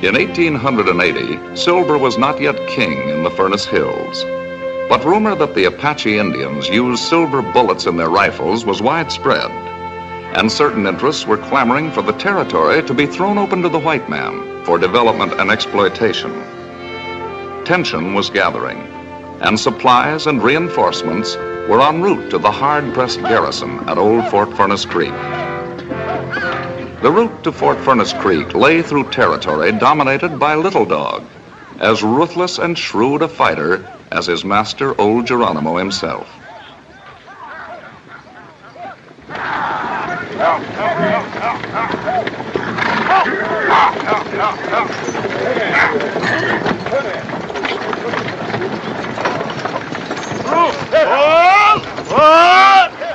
In 1880, silver was not yet king in the Furnace Hills. But rumor that the Apache Indians used silver bullets in their rifles was widespread, and certain interests were clamoring for the territory to be thrown open to the white man for development and exploitation. Tension was gathering, and supplies and reinforcements were en route to the hard-pressed garrison at Old Fort Furnace Creek. The route to Fort Furnace Creek lay through territory dominated by Little Dog, as ruthless and shrewd a fighter as his master, Old Geronimo himself.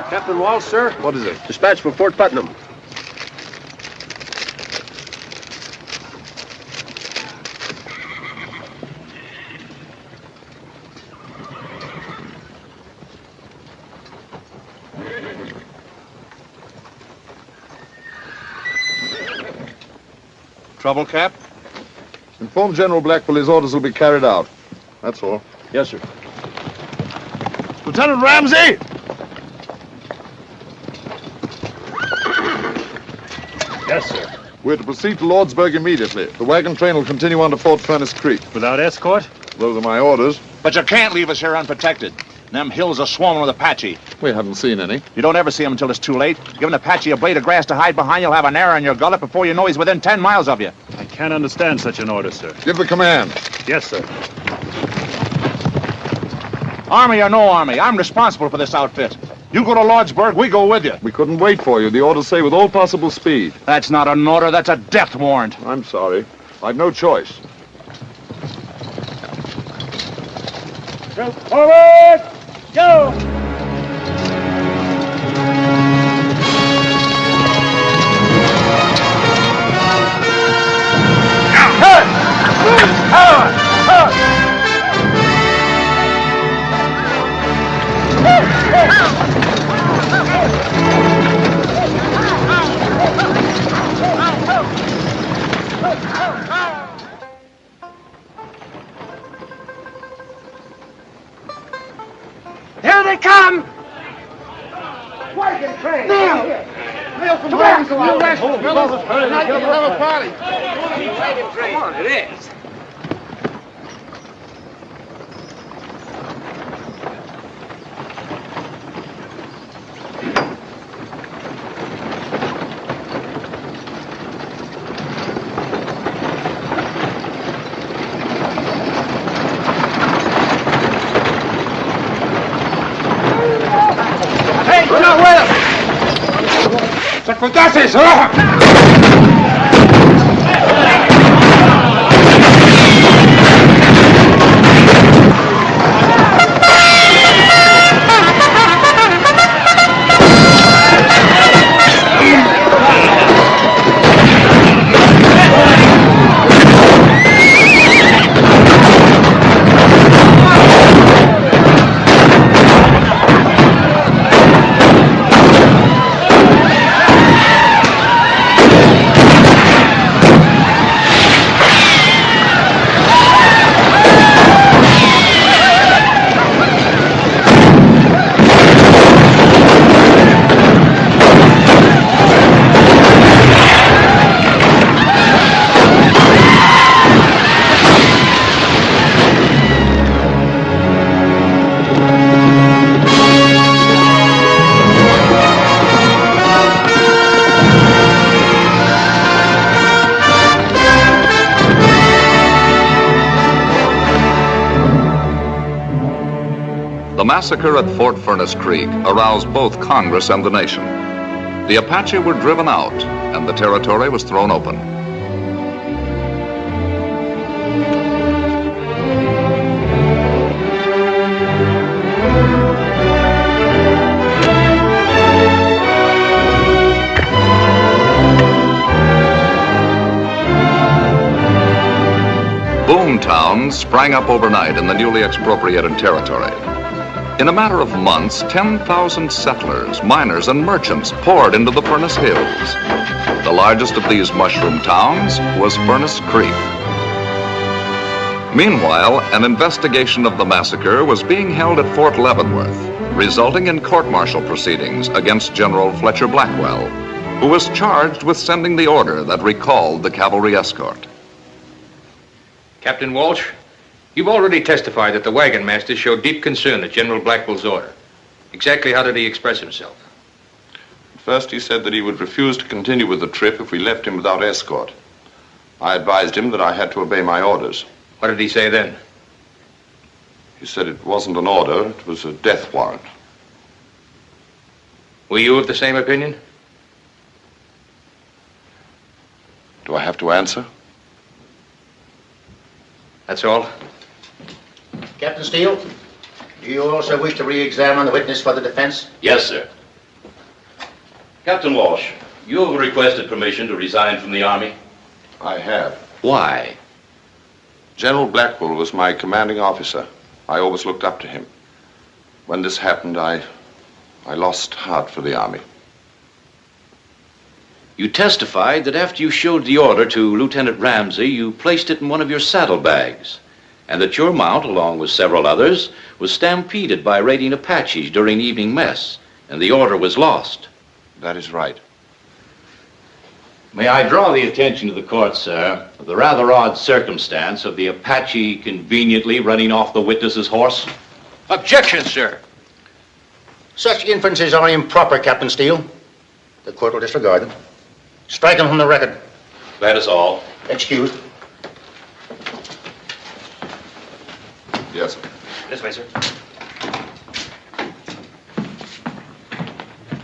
Captain Walsh, sir. What is it? Dispatch for Fort Putnam. Trouble, Cap? Inform General Blackville his orders will be carried out. That's all. Yes, sir. Lieutenant Ramsey! Yes, sir. We're to proceed to Lordsburg immediately. The wagon train will continue on to Fort Furnace Creek. Without escort? Those are my orders. But you can't leave us here unprotected. Them hills are swarming with Apache. We haven't seen any. You don't ever see them until it's too late. Give an Apache a blade of grass to hide behind, you'll have an arrow in your gullet before you know he's within 10 miles of you. I can't understand such an order, sir. Give the command. Yes, sir. Army or no army, I'm responsible for this outfit. You go to Lordsburg, we go with you. We couldn't wait for you. The orders say with all possible speed. That's not an order, that's a death warrant. I'm sorry. I've no choice. Forward! Go! Here they come! Wagon train! Now! Mail from Wagon You rascals, fellas! Tonight we'll have a party! Wagon train! Come on, it is. Hey, you're not with us! Sacridaces! The massacre at Fort Furnace Creek aroused both Congress and the nation. The Apache were driven out, and the territory was thrown open. Boom towns sprang up overnight in the newly expropriated territory. In a matter of months, 10,000 settlers, miners, and merchants poured into the Furnace Hills. The largest of these mushroom towns was Furnace Creek. Meanwhile, an investigation of the massacre was being held at Fort Leavenworth, resulting in court-martial proceedings against General Fletcher Blackwell, who was charged with sending the order that recalled the cavalry escort. Captain Walsh, you've already testified that the wagon master showed deep concern at General Blackwell's order. Exactly how did he express himself? First, he said that he would refuse to continue with the trip if we left him without escort. I advised him that I had to obey my orders. What did he say then? He said it wasn't an order, it was a death warrant. Were you of the same opinion? Do I have to answer? That's all? Captain Steele, do you also wish to re-examine the witness for the defense? Yes, sir. Captain Walsh, you have requested permission to resign from the Army. I have. Why? General Blackwell was my commanding officer. I always looked up to him. When this happened, I lost heart for the Army. You testified that after you showed the order to Lieutenant Ramsey, you placed it in one of your saddlebags, and that your mount, along with several others, was stampeded by raiding Apaches during evening mess, and the order was lost. That is right. May I draw the attention of the court, sir, of the rather odd circumstance of the Apache conveniently running off the witness's horse? Objection, sir. Such inferences are improper, Captain Steele. The court will disregard them. Strike them from the record. That is all. Excused. Yes, sir. This way, sir.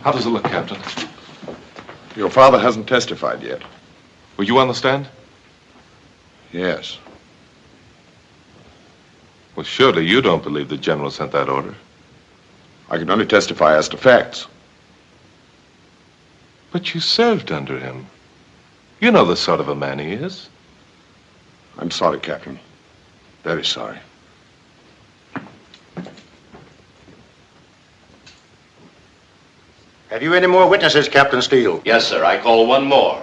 How does it look, Captain? Your father hasn't testified yet. Will you understand? Yes. Well, surely you don't believe the general sent that order. I can only testify as to facts. But you served under him. You know the sort of a man he is. I'm sorry, Captain. Very sorry. Have you any more witnesses, Captain Steele? Yes, sir. I call one more.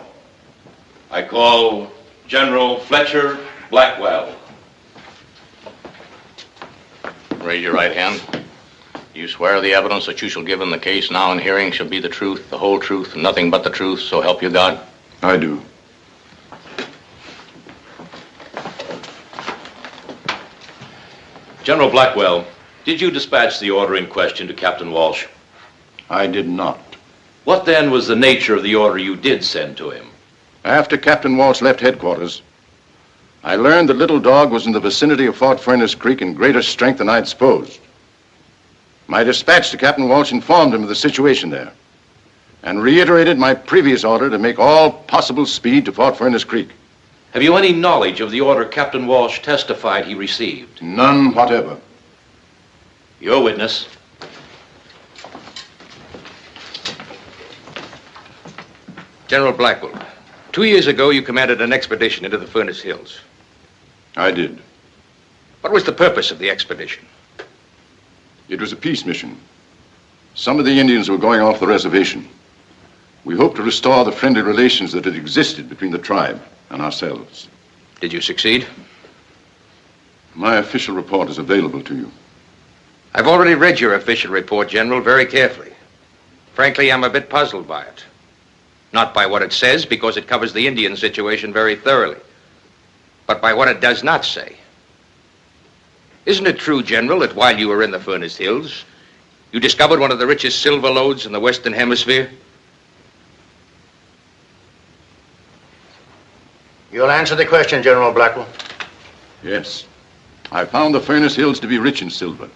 I call General Fletcher Blackwell. Raise your right hand. You swear the evidence that you shall give in the case now in hearing shall be the truth, the whole truth, and nothing but the truth, so help you God? I do. General Blackwell, did you dispatch the order in question to Captain Walsh? I did not. What then was the nature of the order you did send to him? After Captain Walsh left headquarters, I learned that Little Dog was in the vicinity of Fort Furnace Creek in greater strength than I'd supposed. My dispatch to Captain Walsh informed him of the situation there and reiterated my previous order to make all possible speed to Fort Furnace Creek. Have you any knowledge of the order Captain Walsh testified he received? None whatever. Your witness. General Blackwell, 2 years ago you commanded an expedition into the Furnace Hills. I did. What was the purpose of the expedition? It was a peace mission. Some of the Indians were going off the reservation. We hoped to restore the friendly relations that had existed between the tribe and ourselves. Did you succeed? My official report is available to you. I've already read your official report, General, very carefully. Frankly, I'm a bit puzzled by it. Not by what it says, because it covers the Indian situation very thoroughly, but by what it does not say. Isn't it true, General, that while you were in the Furnace Hills, you discovered one of the richest silver lodes in the Western Hemisphere? You'll answer the question, General Blackwell. Yes. I found the Furnace Hills to be rich in silver.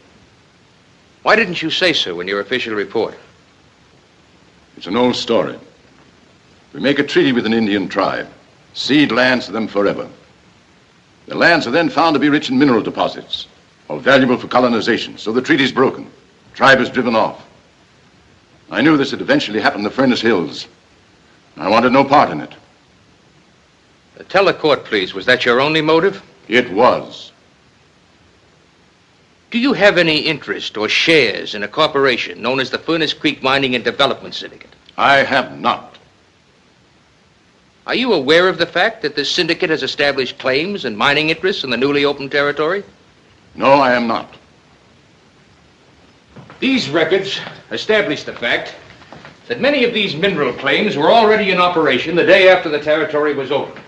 Why didn't you say so in your official report? It's an old story. We make a treaty with an Indian tribe, cede lands to them forever. The lands are then found to be rich in mineral deposits, or valuable for colonization, so the treaty's broken. The tribe is driven off. I knew this would eventually happen in the Furnace Hills. I wanted no part in it. Tell the court, please, was that your only motive? It was. Do you have any interest or shares in a corporation known as the Furnace Creek Mining and Development Syndicate? I have not. Are you aware of the fact that this syndicate has established claims and mining interests in the newly opened territory? No, I am not. These records establish the fact that many of these mineral claims were already in operation the day after the territory was opened,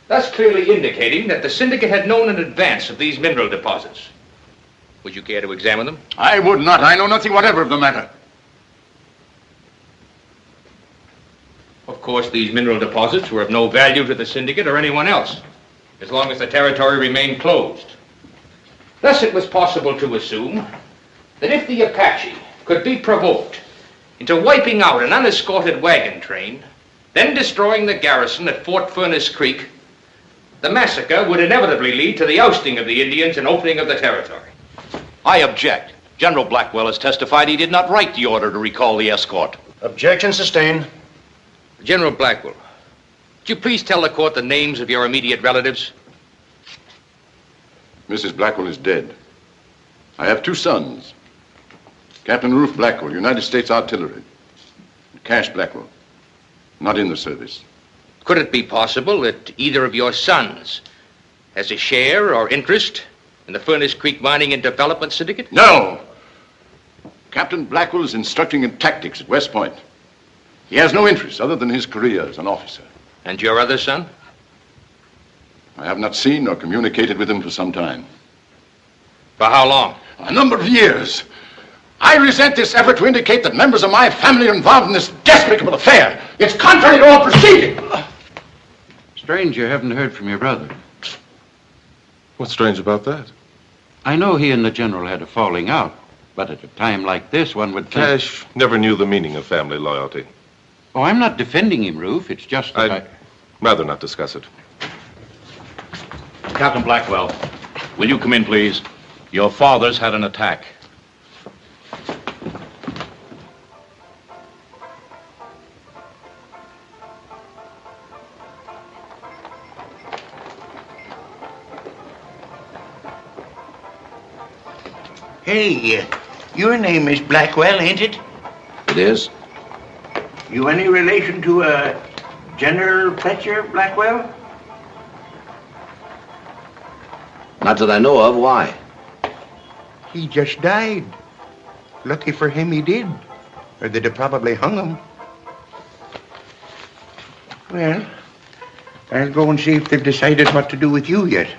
thus clearly indicating that the syndicate had known in advance of these mineral deposits. Would you care to examine them? I would not. I know nothing whatever of the matter. Of course, these mineral deposits were of no value to the syndicate or anyone else, as long as the territory remained closed. Thus, it was possible to assume that if the Apache could be provoked into wiping out an unescorted wagon train, then destroying the garrison at Fort Furnace Creek, the massacre would inevitably lead to the ousting of the Indians and opening of the territory. I object. General Blackwell has testified he did not write the order to recall the escort. Objection sustained. General Blackwell, would you please tell the court the names of your immediate relatives? Mrs. Blackwell is dead. I have 2 sons. Captain Ruth Blackwell, United States Artillery. And Cash Blackwell, not in the service. Could it be possible that either of your sons has a share or interest in the Furnace Creek Mining and Development Syndicate? No! Captain Blackwell is instructing in tactics at West Point. He has no interest other than his career as an officer. And your other son? I have not seen or communicated with him for some time. For how long? A number of years. I resent this effort to indicate that members of my family are involved in this despicable affair. It's contrary to all procedure. Strange you haven't heard from your brother. What's strange about that? I know he and the general had a falling out, but at a time like this, one would think... Cash never knew the meaning of family loyalty. Oh, I'm not defending him, Ruth. It's just that I'd rather not discuss it. Captain Blackwell, will you come in, please? Your father's had an attack. Hey, your name is Blackwell, ain't it? It is? You any relation to, General Fletcher Blackwell? Not that I know of. Why? He just died. Lucky for him he did, or they'd have probably hung him. Well, I'll go and see if they've decided what to do with you yet.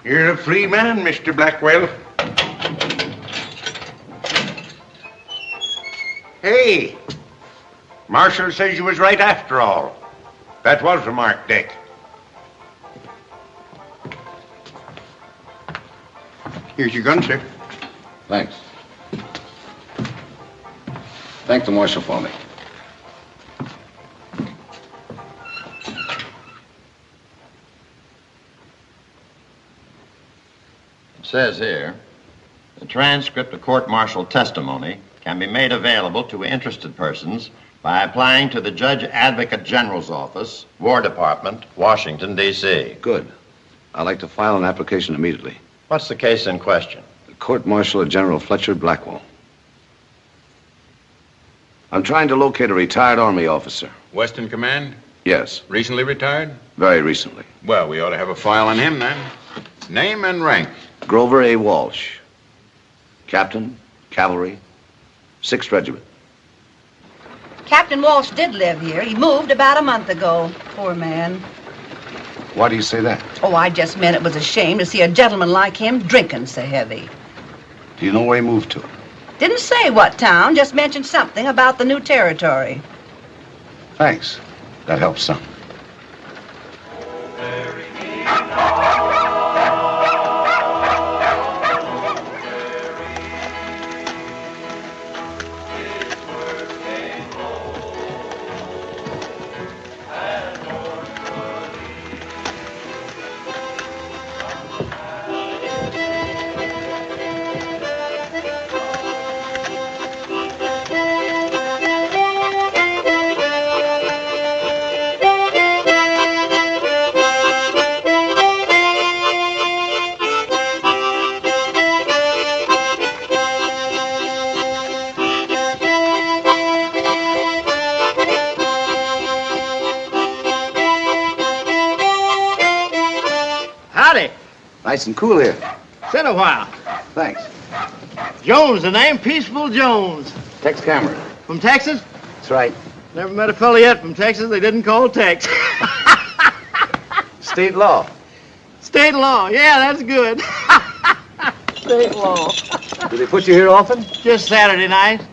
You're a free man, Mr. Blackwell. Hey, Marshal says you was right after all. That was remarked, Dick. Here's your gun, sir. Thanks. Thank the marshal for me. It says here, the transcript of court-martial testimony can be made available to interested persons by applying to the Judge Advocate General's Office, War Department, Washington, D.C. Good. I'd like to file an application immediately. What's the case in question? The court-martial of General Fletcher Blackwell. I'm trying to locate a retired Army officer. Western Command? Yes. Recently retired? Very recently. Well, we ought to have a file on him then. Name and rank. Grover A. Walsh. Captain, Cavalry, 6th Regiment. Captain Walsh did live here. He moved about a month ago. Poor man. Why do you say that? Oh, I just meant it was a shame to see a gentleman like him drinking so heavy. Do you know where he moved to? Didn't say what town, just mentioned something about the new territory. Thanks. That helps some. Howdy. Nice and cool here. Sit a while. Thanks. Jones, the name? Peaceful Jones. Tex Cameron. From Texas? That's right. Never met a fella yet from Texas they didn't call Tex. State law. State law. Yeah, that's good. State law. Do they put you here often? Just Saturday night.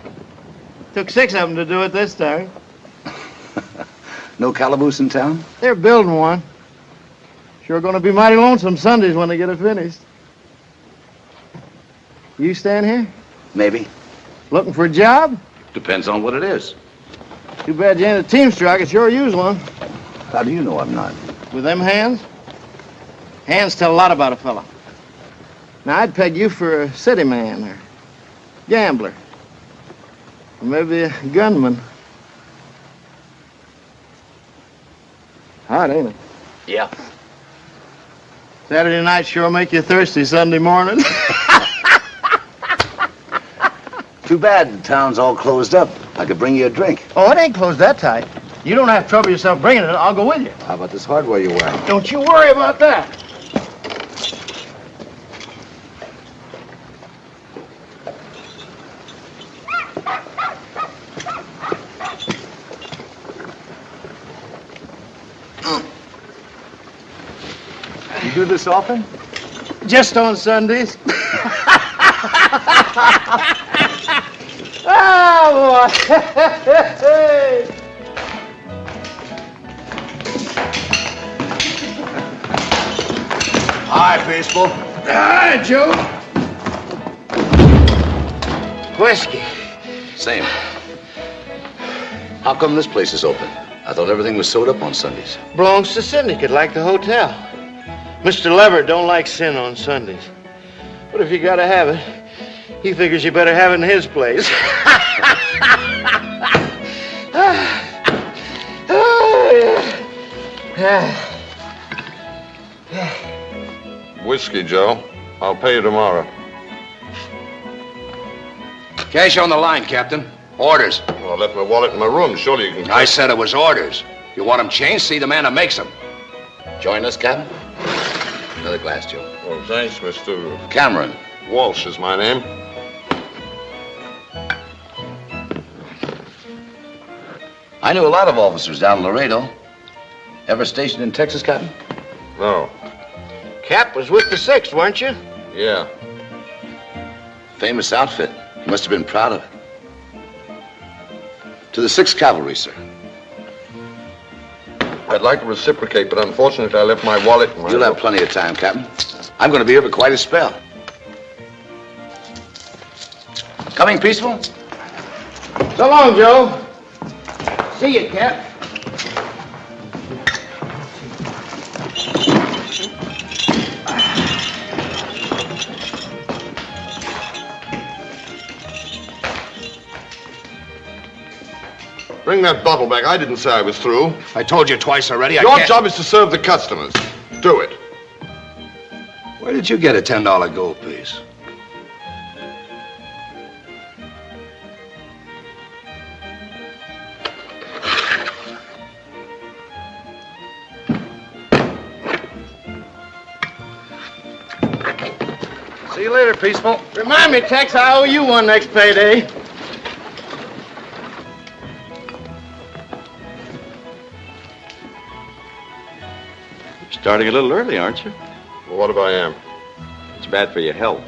Took 6 of them to do it this time. No calaboose in town? They're building one. Sure gonna be mighty lonesome Sundays when they get it finished. You staying here? Maybe. Looking for a job? Depends on what it is. Too bad you ain't a teamster. I could sure use one. How do you know I'm not? With them hands? Hands tell a lot about a fella. Now, I'd peg you for a city man or gambler. Or maybe a gunman. Hot, ain't it? Yeah. Saturday night sure make you thirsty Sunday morning. Too bad the town's all closed up. I could bring you a drink. Oh, it ain't closed that tight. You don't have to trouble yourself bringing it. I'll go with you. How about this hardware you're wearing? Don't you worry about that. You do this often? Just on Sundays. Oh, boy. Hi, baseball. Hi, Joe. Whiskey. Same. How come this place is open? I thought everything was sewed up on Sundays. Belongs to syndicate, like the hotel. Mr. Leverett don't like sin on Sundays. But if you gotta have it, he figures you better have it in his place. Whiskey, Joe. I'll pay you tomorrow. Cash on the line, Captain. Orders. Well, I left my wallet in my room. Surely you can... I said it was orders. You want them changed? See the man that makes them. Join us, Captain? Another glass, Joe. Oh, thanks, Mr. Cameron. Walsh is my name. I knew a lot of officers down in Laredo. Ever stationed in Texas, Captain? No. Cap was with the 6th, weren't you? Yeah. Famous outfit. You must have been proud of it. To the 6th Cavalry, sir. I'd like to reciprocate, but unfortunately I left my wallet in my... You'll have plenty of time, Captain. I'm going to be here for quite a spell. Coming peaceful? So long, Joe. See you, Cap. Bring that bottle back. I didn't say I was through. I told you twice already. Your job is to serve the customers. Do it. Where did you get a $10 gold piece? See you later, Peaceful. Remind me, Tex, I owe you one next payday. Starting a little early, aren't you? Well, what if I am? It's bad for your health.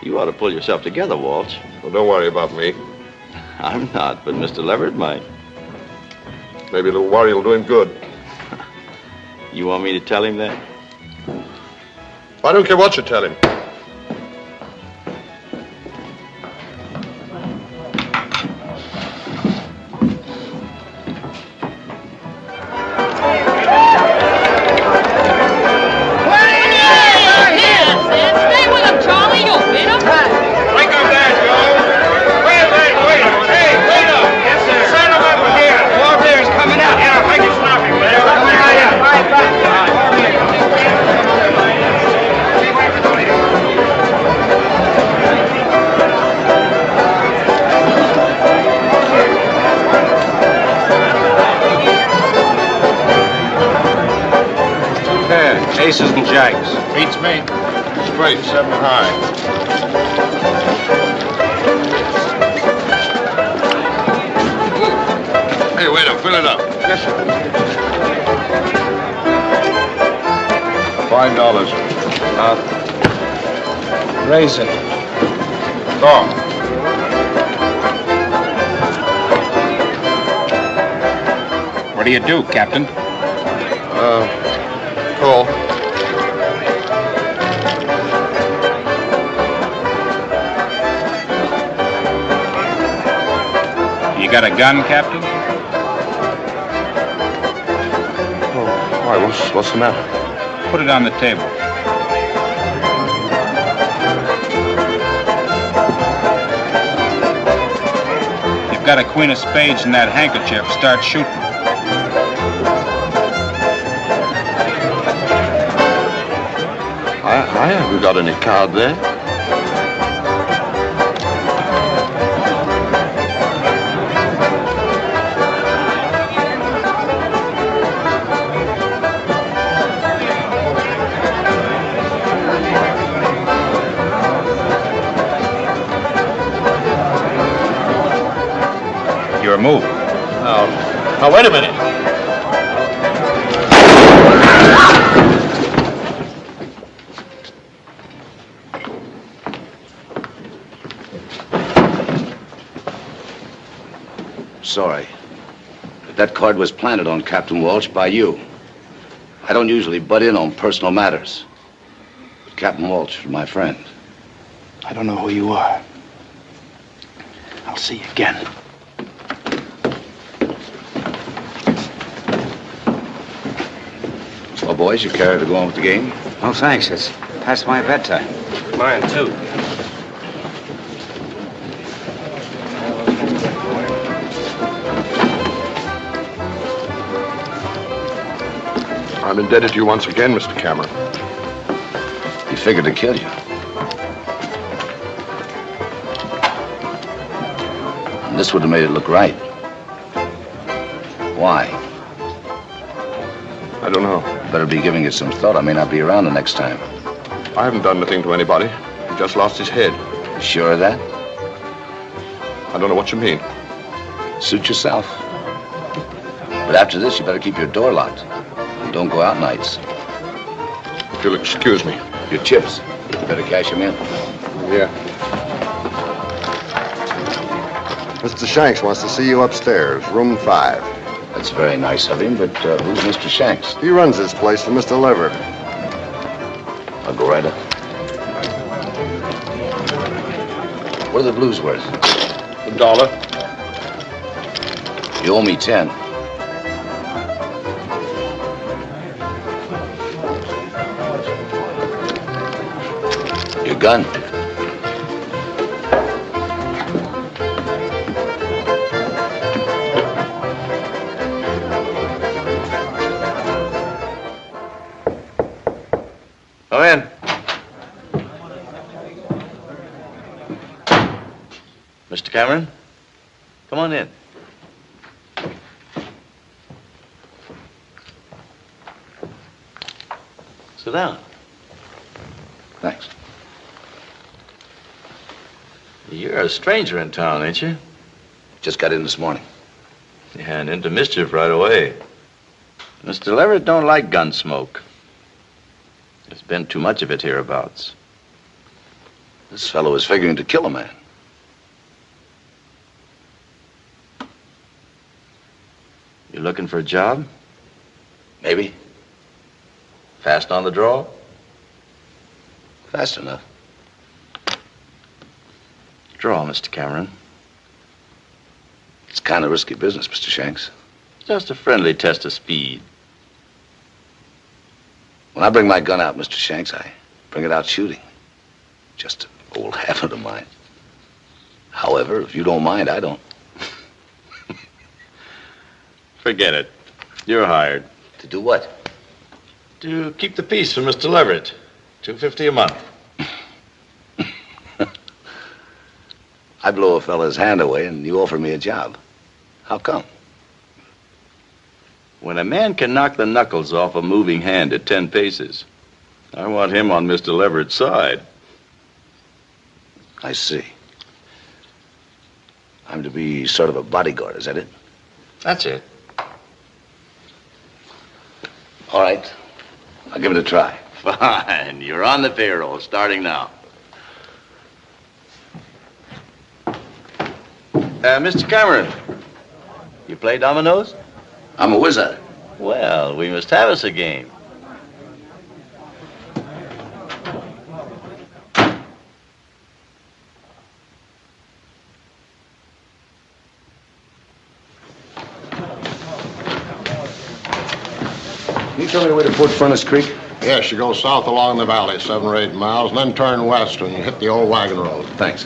You ought to pull yourself together, Walsh. Well, don't worry about me. I'm not, but Mr. Leverett might. Maybe a little worry will do him good. You want me to tell him that? I don't care what you tell him. Aces and jacks. Beats me. Straight, 7 high. Hey, waiter, fill it up. Yes, sir. $5. Raise it. Go. What do you do, Captain? Call. You got a gun, Captain? Oh, why, what's the matter? Put it on the table. You've got a queen of spades in that handkerchief. Start shooting. I haven't got any card there. Your move. Now, wait a minute. Sorry. But that card was planted on Captain Walsh by you. I don't usually butt in on personal matters. But Captain Walsh is my friend. I don't know who you are. I'll see you again. Well, boys, you care to go on with the game? No, thanks. It's past my bedtime. Mine, too. I'm indebted to you once again, Mr. Cameron. He figured to kill you. And this would have made it look right. Why? I don't know. Better be giving it some thought. I may not be around the next time. I haven't done anything to anybody. He just lost his head. You sure of that? I don't know what you mean. Suit yourself. But after this, you better keep your door locked. And don't go out nights. If you'll excuse me. Your chips. You better cash them in. Yeah. Mr. Shanks wants to see you upstairs, room 5. That's very nice of him, but who's Mr. Shanks? He runs this place for Mr. Leverett. I'll go right up. What are the blues worth? $1. You owe me 10. Your gun. Come in. Mr. Cameron, come on in. Sit down. Thanks. You're a stranger in town, ain't you? Just got in this morning. And into mischief right away. Mr. Leverett don't like gun smoke. There's been too much of it hereabouts. This fellow is figuring to kill a man. You looking for a job? Maybe. Fast on the draw? Fast enough. Draw, Mr. Cameron. It's kind of risky business, Mr. Shanks. Just a friendly test of speed. When I bring my gun out, Mr. Shanks, I bring it out shooting. Just an old habit of mine. However, if you don't mind, I don't. Forget it. You're hired. To do what? To keep the peace for Mr. Leverett. $250 a month. I blow a fella's hand away and you offer me a job. How come? When a man can knock the knuckles off a moving hand at 10 paces, I want him on Mr. Leverett's side. I see. I'm to be sort of a bodyguard, is that it? That's it. All right. I'll give it a try. Fine. You're on the payroll, starting now. Mr. Cameron, you play dominoes? I'm a wizard. Well, we must have us a game. Can you tell me the way to Fort Furnace Creek? Yes, you go south along the valley, 7 or 8 miles, and then turn west and you hit the old wagon road. Thanks.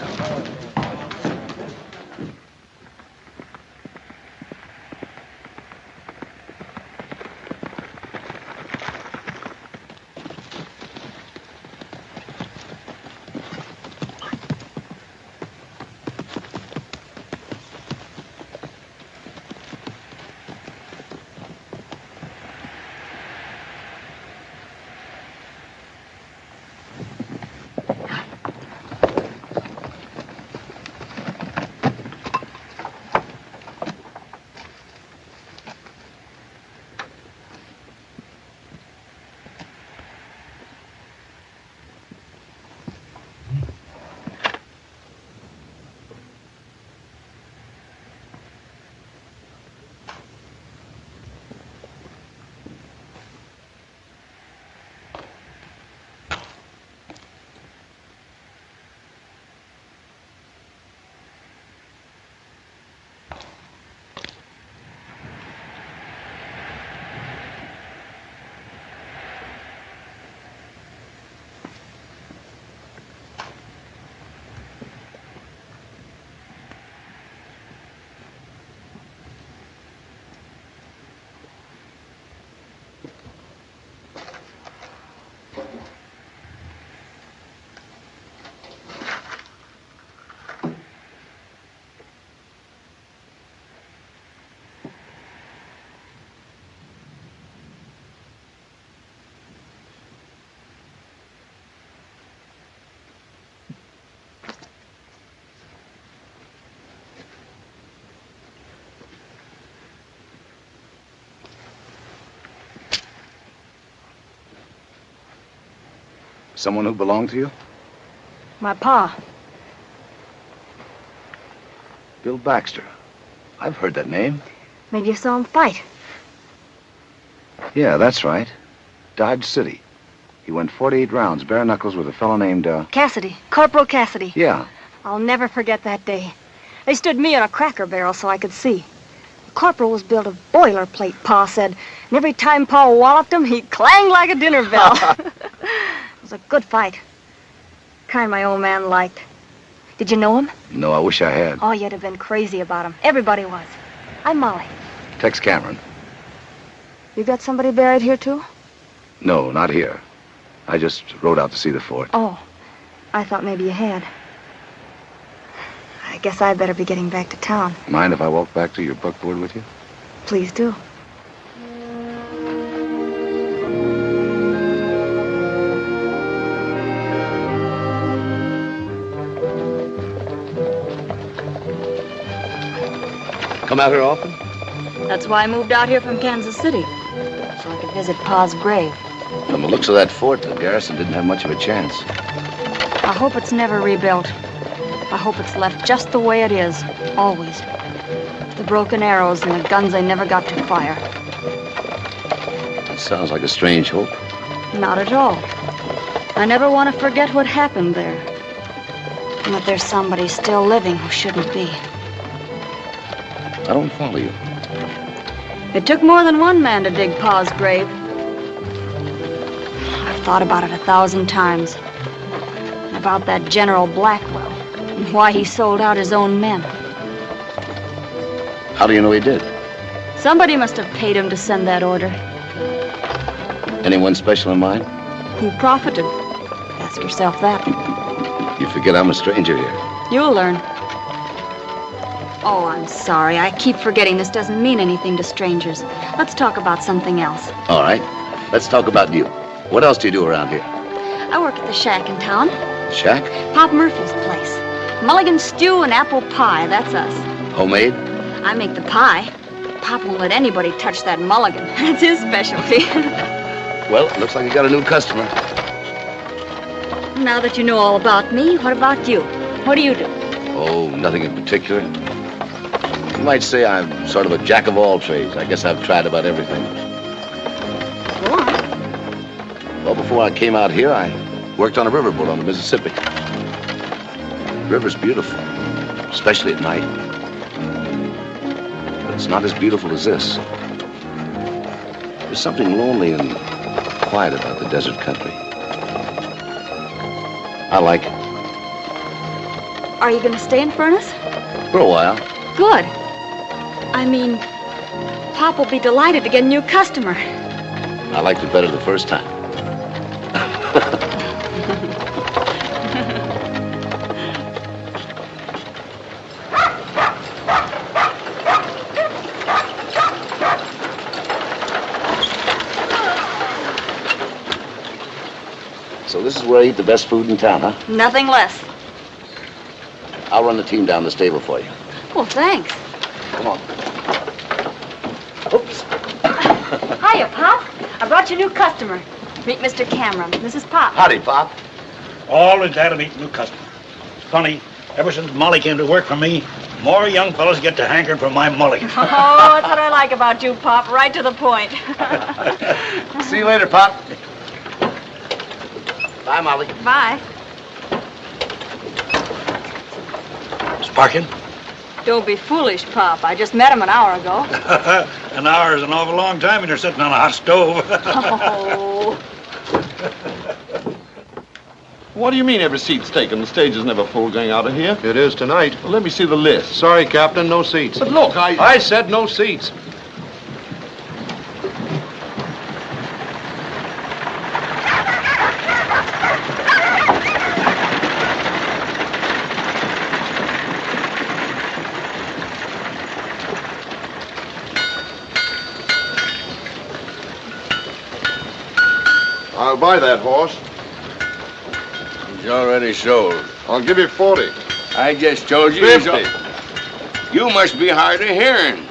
Someone who belonged to you? My pa. Bill Baxter. I've heard that name. Maybe you saw him fight. Yeah, that's right. Dodge City. He went 48 rounds, bare knuckles, with a fellow named, Cassidy. Corporal Cassidy. Yeah. I'll never forget that day. They stood me on a cracker barrel so I could see. The corporal was built of boilerplate, Pa said. And every time Pa walloped him, he'd clang like a dinner bell. It was a good fight. Kind my old man liked. Did you know him? No, I wish I had. Oh, you'd have been crazy about him. Everybody was. I'm Molly. Tex Cameron. You got somebody buried here, too? No, not here. I just rode out to see the fort. Oh, I thought maybe you had. I guess I'd better be getting back to town. Mind if I walk back to your buckboard with you? Please do. Come out here often? That's why I moved out here from Kansas City. visit Pa's grave. From the looks of that fort, the garrison didn't have much of a chance. I hope it's never rebuilt. I hope it's left just the way it is, always. The broken arrows and the guns they never got to fire. That sounds like a strange hope. Not at all. I never want to forget what happened there. And that there's somebody still living who shouldn't be. I don't follow you. It took more than one man to dig Pa's grave. I've thought about it 1,000 times. About that General Blackwell and why he sold out his own men. How do you know he did? Somebody must have paid him to send that order. Anyone special in mind? Who profited? Ask yourself that. You forget I'm a stranger here. You'll learn. Oh, I'm sorry. I keep forgetting this doesn't mean anything to strangers. Let's talk about something else. All right. Let's talk about you. What else do you do around here? I work at the shack in town. Shack? Pop Murphy's place. Mulligan stew and apple pie, that's us. Homemade? I make the pie. Pop won't let anybody touch that mulligan. That's his specialty. Well, it looks like you got a new customer. Now that you know all about me, what about you? What do you do? Oh, nothing in particular. You might say I'm sort of a jack of all trades. I guess I've tried about everything. Go on. Well, before I came out here, I worked on a riverboat on the Mississippi. The river's beautiful, especially at night. But it's not as beautiful as this. There's something lonely and quiet about the desert country. I like it. Are you going to stay in Furnace? For a while. Good. I mean, Pop will be delighted to get a new customer. I liked it better the first time. So this is where I eat the best food in town, huh? Nothing less. I'll run the team down the stable for you. Well, thanks. Come on. Oops. Hiya, Pop. I brought you a new customer. Meet Mr. Cameron. This is Pop. Howdy, Pop. Always glad to meet new customers. Funny, ever since Molly came to work for me, more young fellas get to hankering for my mulligan. Oh, that's what I like about you, Pop. Right to the point. See you later, Pop. Bye, Molly. Bye. Sparkin? Don't be foolish, Pop. I just met him an hour ago. An hour is an awful long time when you're sitting on a hot stove. Oh. What do you mean every seat's taken? The stage is never full going out of here. It is tonight. Well, let me see the list. Sorry, Captain, no seats. But look, I said no seats. I'll buy that horse. He's already sold. I'll give you 40. I just told you. 50. You must be hard of hearing.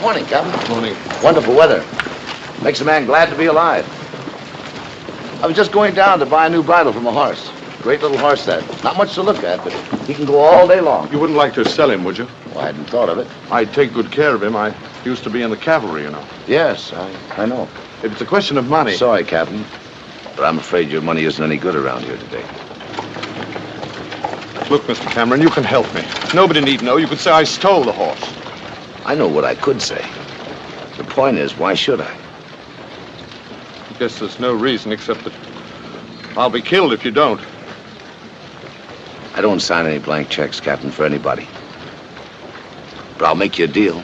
Morning, Captain. Morning. Wonderful weather. Makes a man glad to be alive. I was just going down to buy a new bridle from a horse. Great little horse, that. Not much to look at, but he can go all day long. You wouldn't like to sell him, would you? Well, I hadn't thought of it. I'd take good care of him. I used to be in the cavalry, you know. Yes, I know. If it's a question of money... Sorry, Captain, but I'm afraid your money isn't any good around here today. Look, Mr. Cameron, you can help me. Nobody need know. You could say I stole the horse. I know what I could say. The point is, why should I? I guess there's no reason except that I'll be killed if you don't. I don't sign any blank checks, Captain, for anybody. But I'll make you a deal.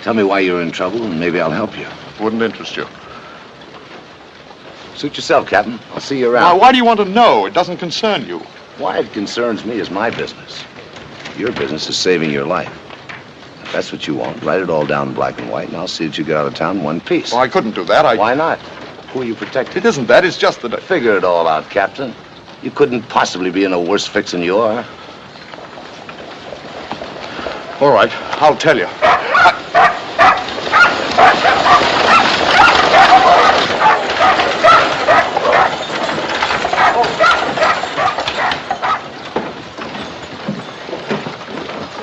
Tell me why you're in trouble, and maybe I'll help you. Wouldn't interest you. Suit yourself, Captain. I'll see you around. Now, why do you want to know? It doesn't concern you. Why it concerns me is my business. Your business is saving your life. That's what you want. Write it all down in black and white, and I'll see that you get out of town in one piece. Well, I couldn't do that. Why not? Who are you protecting? It isn't that. It's just that Figure it all out, Captain. You couldn't possibly be in a worse fix than you are. All right, I'll tell you.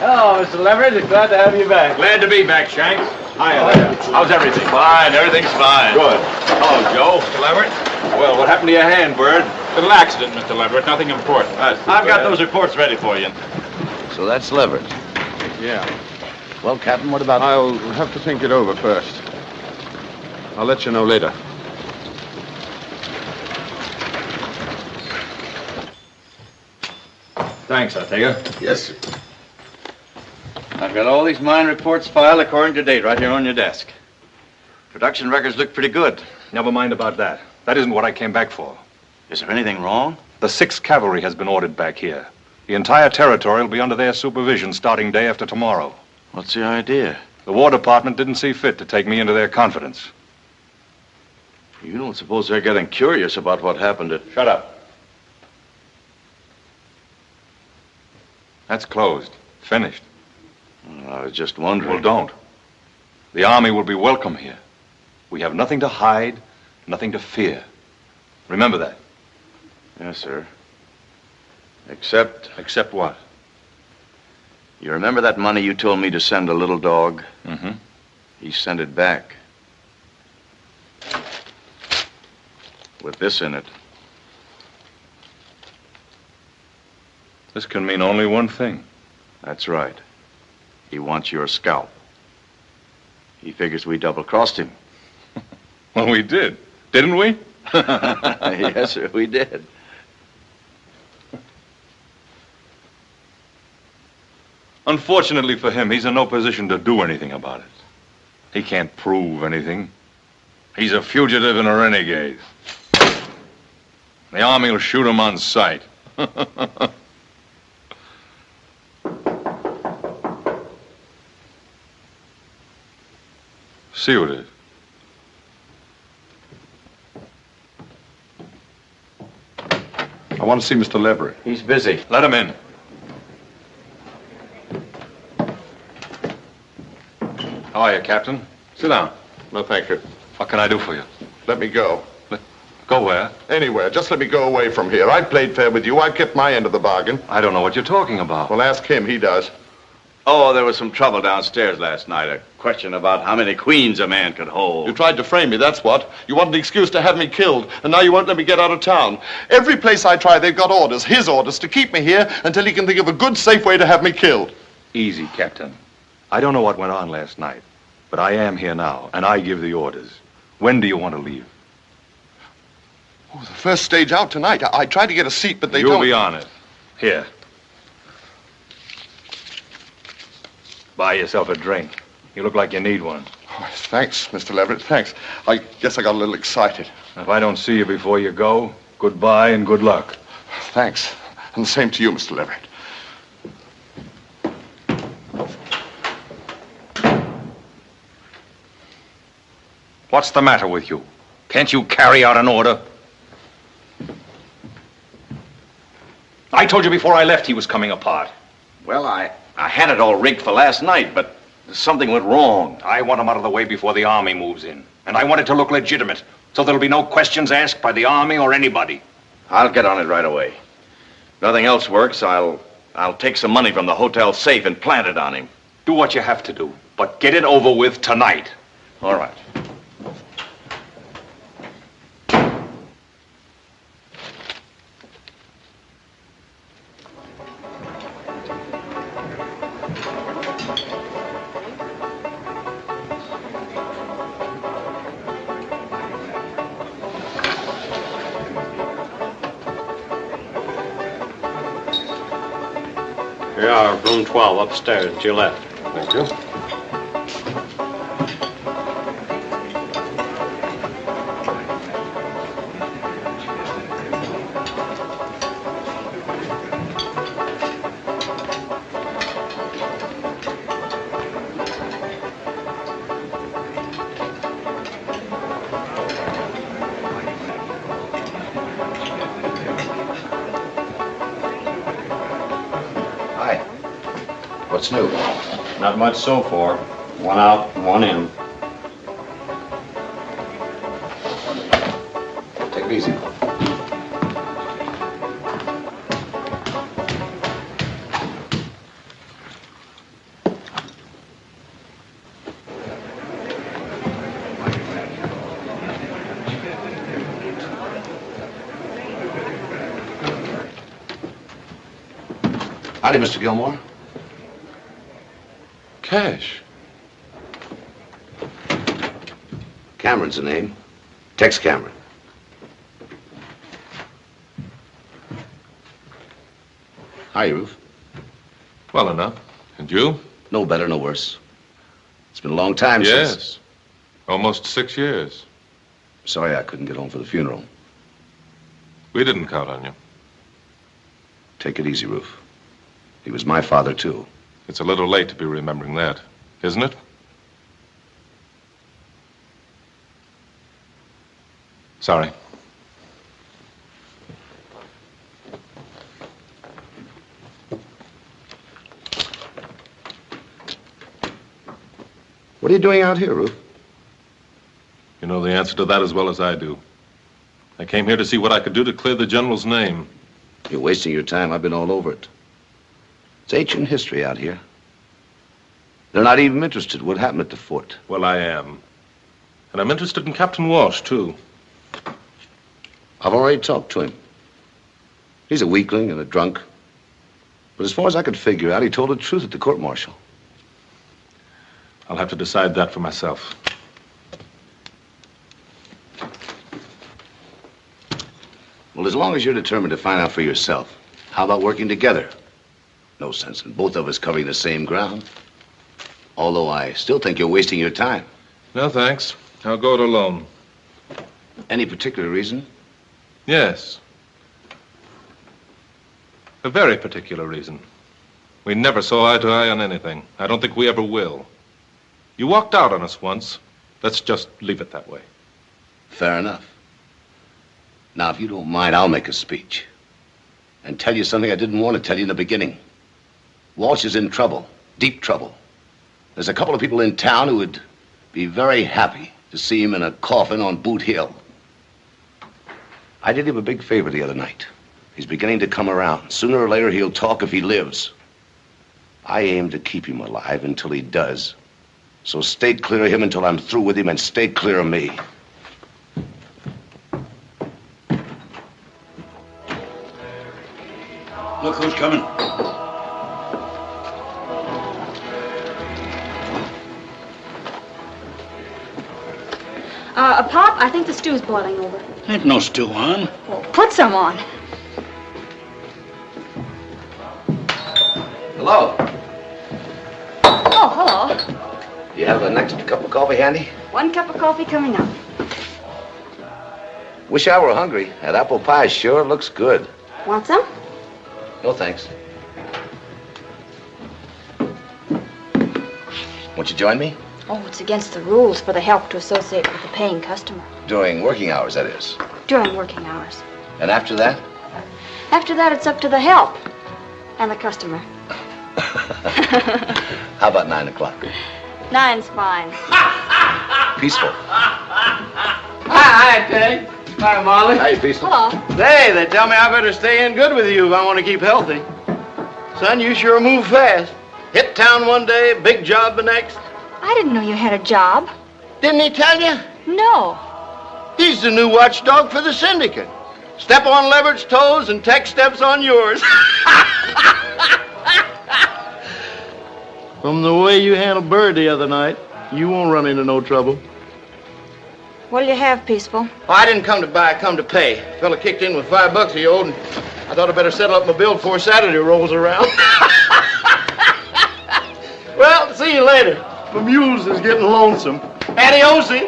Hello, Mr. Leverett. Glad to have you back. Glad to be back, Shanks. Hiya there. How's everything? Fine, everything's fine. Good. Hello, Joe. Mr. Leverett. Well, what happened to your hand, Bird? Little accident, Mr. Leverett. Nothing important. I've got those reports ready for you. So that's Leverett. Yeah. Well, Captain, what about... I'll have to think it over first. I'll let you know later. Thanks, Ortega. Yes, sir. I've got all these mine reports filed according to date right here on your desk. Production records look pretty good. Never mind about that. That isn't what I came back for. Is there anything wrong? The 6th Cavalry has been ordered back here. The entire territory will be under their supervision starting day after tomorrow. What's the idea? The War Department didn't see fit to take me into their confidence. You don't suppose they're getting curious about what happened at... Shut up. That's closed. Finished. I was just wondering. Well, don't. The Army will be welcome here. We have nothing to hide, nothing to fear. Remember that. Yes, sir. Except... Except what? You remember that money you told me to send a little dog? Mm-hmm. He sent it back. With this in it. This can mean only one thing. That's right. He wants your scalp. He figures we double-crossed him. Well, we did. Didn't we? Yes, sir, we did. Unfortunately for him, he's in no position to do anything about it. He can't prove anything. He's a fugitive and a renegade. The Army will shoot him on sight. See what it is. I want to see Mr. Leverett. He's busy. Let him in. How are you, Captain? Sit down. No, thank you. What can I do for you? Let me go. Go where? Anywhere. Just let me go away from here. I played fair with you. I kept my end of the bargain. I don't know what you're talking about. Well, ask him. He does. Oh, there was some trouble downstairs last night. A question about how many queens a man could hold. You tried to frame me, that's what. You wanted an excuse to have me killed, and now you won't let me get out of town. Every place I try, they've got orders, his orders, to keep me here until he can think of a good, safe way to have me killed. Easy, Captain. I don't know what went on last night, but I am here now, and I give the orders. When do you want to leave? Oh, the first stage out tonight. I tried to get a seat, but they don't... You'll be on it. Here. Buy yourself a drink. You look like you need one. Oh, thanks, Mr. Leverett, thanks. I guess I got a little excited. If I don't see you before you go, goodbye and good luck. Thanks. And the same to you, Mr. Leverett. What's the matter with you? Can't you carry out an order? I told you before I left he was coming apart. Well, I had it all rigged for last night, but something went wrong. I want him out of the way before the Army moves in. And I want it to look legitimate, so there'll be no questions asked by the Army or anybody. I'll get on it right away. If nothing else works, I'll take some money from the hotel safe and plant it on him. Do what you have to do, but get it over with tonight. All right. Here you are, room 12 upstairs to your left. Thank you. What's new? Not much so far. One out, one in. Take it easy. Howdy, Mr. Gilmore. Cash. Cameron's the name. Tex Cameron. Hi, Ruth. Well enough. And you? No better, no worse. It's been a long time yes. since... Almost 6 years. Sorry I couldn't get home for the funeral. We didn't count on you. Take it easy, Ruth. He was my father, too. It's a little late to be remembering that, isn't it? Sorry. What are you doing out here, Ruth? You know the answer to that as well as I do. I came here to see what I could do to clear the General's name. You're wasting your time. I've been all over it. It's ancient history out here. They're not even interested in what happened at the fort. Well, I am. And I'm interested in Captain Walsh, too. I've already talked to him. He's a weakling and a drunk. But as far as I could figure out, he told the truth at the court-martial. I'll have to decide that for myself. Well, as long as you're determined to find out for yourself, how about working together? No sense in both of us covering the same ground. Although I still think you're wasting your time. No, thanks. I'll go it alone. Any particular reason? Yes. A very particular reason. We never saw eye to eye on anything. I don't think we ever will. You walked out on us once. Let's just leave it that way. Fair enough. Now, if you don't mind, I'll make a speech. And tell you something I didn't want to tell you in the beginning. Walsh is in trouble. Deep trouble. There's a couple of people in town who would be very happy to see him in a coffin on Boot Hill. I did him a big favor the other night. He's beginning to come around. Sooner or later, he'll talk if he lives. I aim to keep him alive until he does. So stay clear of him until I'm through with him, and stay clear of me. Look who's coming. Pop, I think the stew's boiling over. Ain't no stew on. Well, put some on. Hello. Oh, hello. You have the next cup of coffee handy? 1 cup of coffee coming up. Wish I were hungry. That apple pie sure looks good. Want some? No, thanks. Won't you join me? Oh, it's against the rules for the help to associate with a paying customer. During working hours, that is. During working hours. And after that? After that, it's up to the help and the customer. How about 9 o'clock? 9's fine. Peaceful. Hi, Peg. Hi, Molly. Hi, Peaceful. Hello. Hey, they tell me I better stay in good with you if I want to keep healthy. Son, you sure move fast. Hit town one day, big job the next. I didn't know you had a job. Didn't he tell you? No. He's the new watchdog for the syndicate. Step on Levert's toes and Tex steps on yours. From the way you handled Bird the other night, you won't run into no trouble. What'll you have, Peaceful? Oh, I didn't come to buy, I come to pay. Fella kicked in with $5 he owed, and I thought I'd better settle up my bill before Saturday rolls around. Well, see you later. My mules is getting lonesome. Adiosi.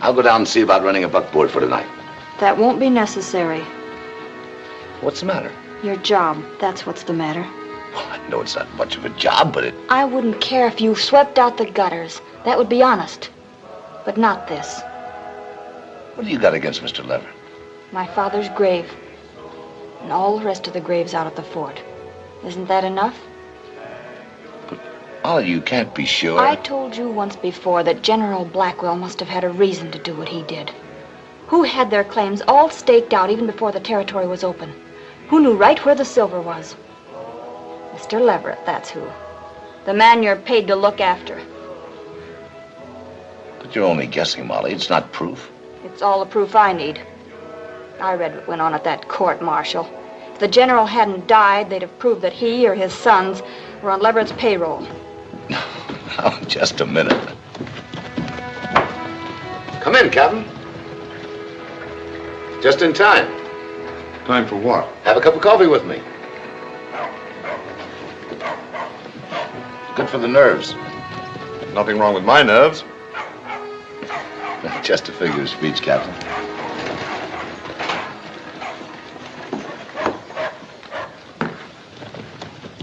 I'll go down and see about running a buckboard for tonight. That won't be necessary. What's the matter? Your job, that's what's the matter. Well, I know it's not much of a job, but it... I wouldn't care if you swept out the gutters. That would be honest. But not this. What do you got against Mr. Lever? my father's grave, and all the rest of the graves out at the fort. Isn't that enough? Molly, you can't be sure. I told you once before that General Blackwell must have had a reason to do what he did. Who had their claims all staked out even before the territory was open? Who knew right where the silver was? Mr. Leverett, that's who. The man you're paid to look after. But you're only guessing, Molly. It's not proof. It's all the proof I need. I read what went on at that court-martial. If the general hadn't died, they'd have proved that he or his sons were on Leverett's payroll. Oh, just a minute. Come in, Captain. Just in time. Time for what? Have a cup of coffee with me. Good for the nerves. Nothing wrong with my nerves. Just a figure of speech, Captain.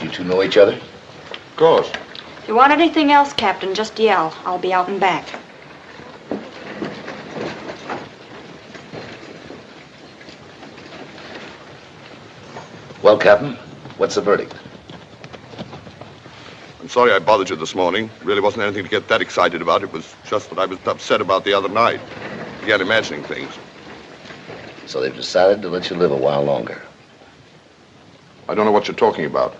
You two know each other? Of course. If you want anything else, Captain, just yell. I'll be out and back. Well, Captain, what's the verdict? I'm sorry I bothered you this morning. Really wasn't anything to get that excited about. It was just that I was upset about the other night. Began imagining things. So they've decided to let you live a while longer. I don't know what you're talking about.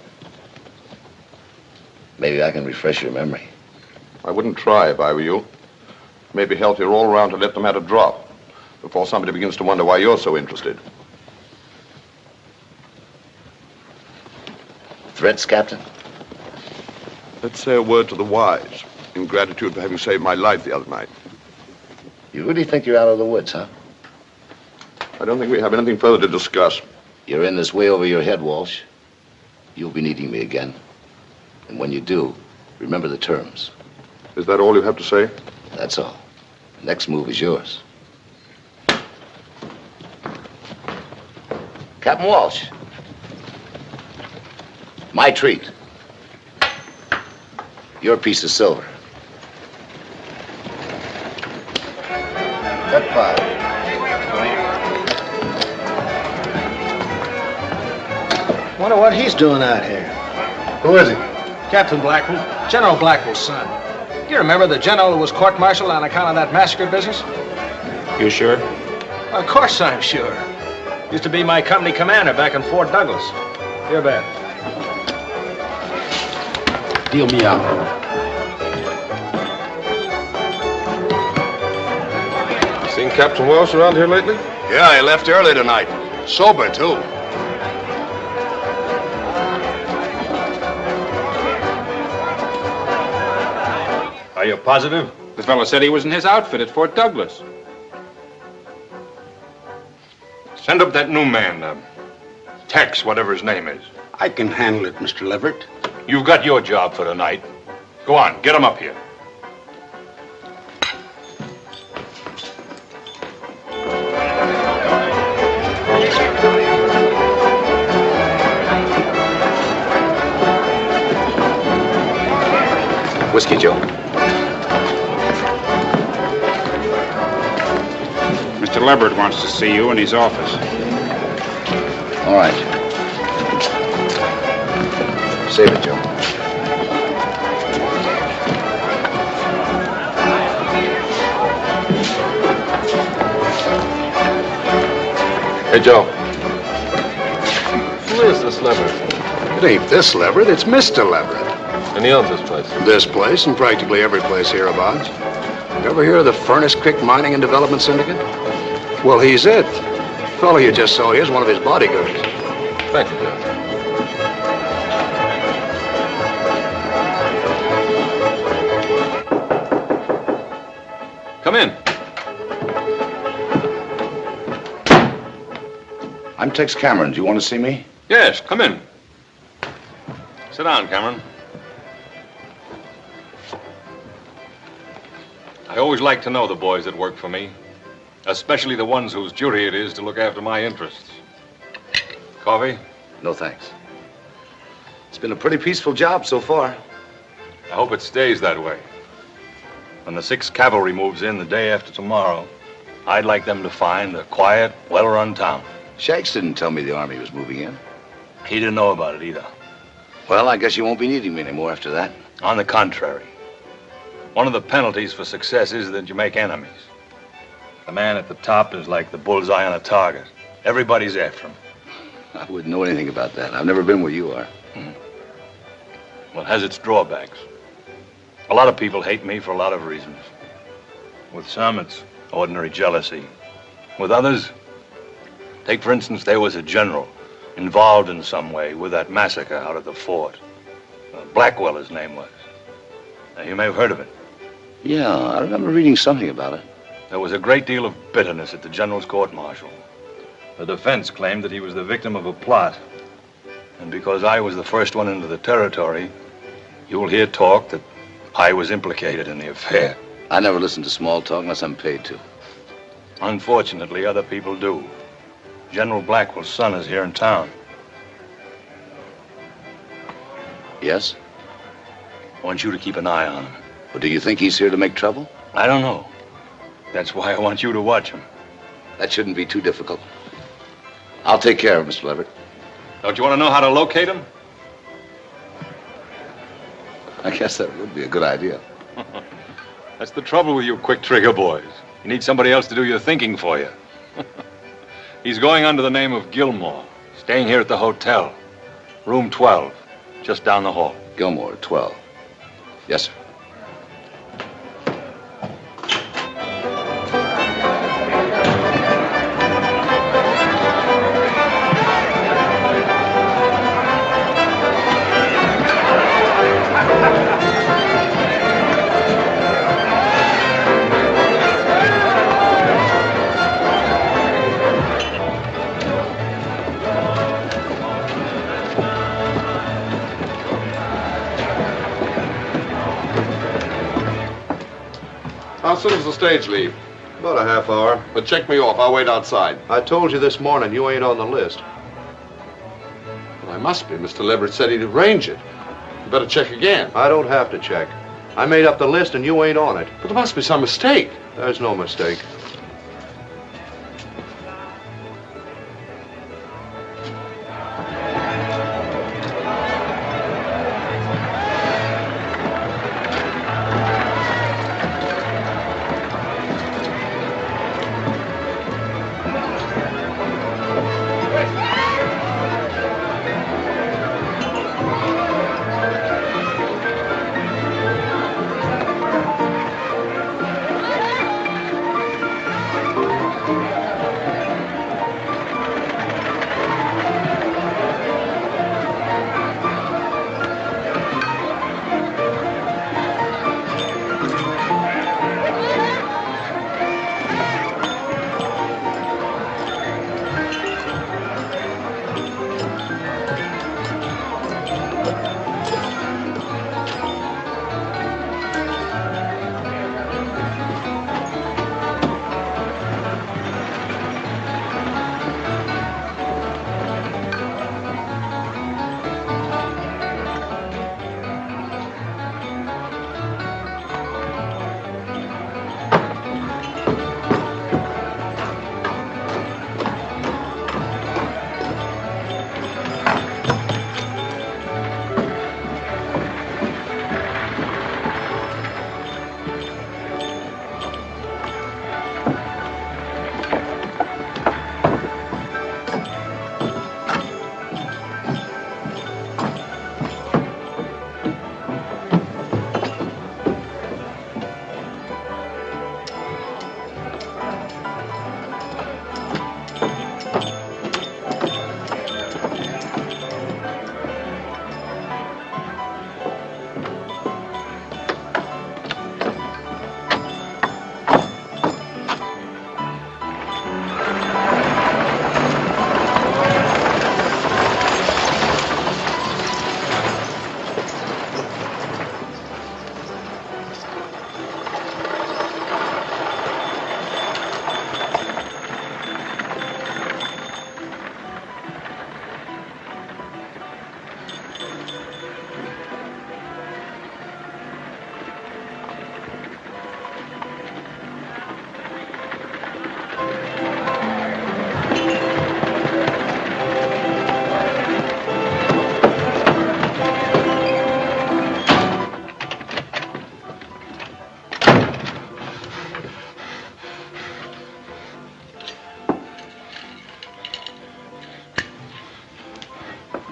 Maybe I can refresh your memory. I wouldn't try if I were you. Maybe healthier all around to let the matter drop before somebody begins to wonder why you're so interested. Threats, Captain? Let's say a word to the wise in gratitude for having saved my life the other night. You really think you're out of the woods, huh? I don't think we have anything further to discuss. You're in this way over your head, Walsh. You'll be needing me again. And when you do, remember the terms. Is that all you have to say? That's all. The next move is yours. Captain Walsh. My treat. Your piece of silver. Cut 5. Wonder what he's doing out here. Who is he? Captain Blackwell, General Blackwell's son. You remember the general who was court-martialed on account of that massacre business? You sure? Of course I'm sure. Used to be my company commander back in Fort Douglas. Here, Ben. Deal me out. Seen Captain Welsh around here lately? Yeah, he left early tonight. Sober, too. Are you positive? The fellow said he was in his outfit at Fort Douglas. Send up that new man, Tex, whatever his name is. I can handle it, Mr. Leverett. You've got your job for tonight. Go on, get him up here. Whiskey, Joe. Mr. Leverett wants to see you in his office. All right. Save it, Joe. Hey, Joe. Who is this Leverett? It ain't this Leverett, it's Mr. Leverett. And he owns this place? This place and practically every place hereabouts. You ever hear of the Furnace Creek Mining and Development Syndicate? Well, he's it. The fellow you just saw here is one of his bodyguards. Thank you, Joe. Come in. I'm Tex Cameron. Do you want to see me? Yes, come in. Sit down, Cameron. I always like to know the boys that work for me, especially the ones whose duty it is to look after my interests. Coffee? No, thanks. It's been a pretty peaceful job so far. I hope it stays that way. When the 6th Cavalry moves in the day after tomorrow, I'd like them to find a quiet, well-run town. Shanks didn't tell me the Army was moving in. He didn't know about it either. Well, I guess you won't be needing me anymore after that. On the contrary. One of the penalties for success is that you make enemies. The man at the top is like the bullseye on a target. Everybody's after him. I wouldn't know anything about that. I've never been where you are. Well, it has its drawbacks. A lot of people hate me for a lot of reasons. With some, it's ordinary jealousy. With others, take for instance, there was a general involved in some way with that massacre out at the fort. Blackwell, his name was. Now, you may have heard of it. Yeah, I remember reading something about it. There was a great deal of bitterness at the general's court-martial. The defense claimed that he was the victim of a plot. And because I was the first one into the territory, you'll hear talk that I was implicated in the affair. I never listen to small talk unless I'm paid to. Unfortunately, other people do. General Blackwell's son is here in town. Yes? I want you to keep an eye on him. Well, do you think he's here to make trouble? I don't know. That's why I want you to watch him. That shouldn't be too difficult. I'll take care of him, Mr. Leverett. Don't you want to know how to locate him? I guess that would be a good idea. That's the trouble with you quick trigger boys. You need somebody else to do your thinking for you. He's going under the name of Gilmore, staying here at the hotel. Room 12, just down the hall. Gilmore, 12. Yes, sir. How soon does the stage leave? About a half hour. But check me off. I'll wait outside. I told you this morning you ain't on the list. Well, I must be. Mr. Leverett said he'd arrange it. You better check again. I don't have to check. I made up the list and you ain't on it. But there must be some mistake. There's no mistake.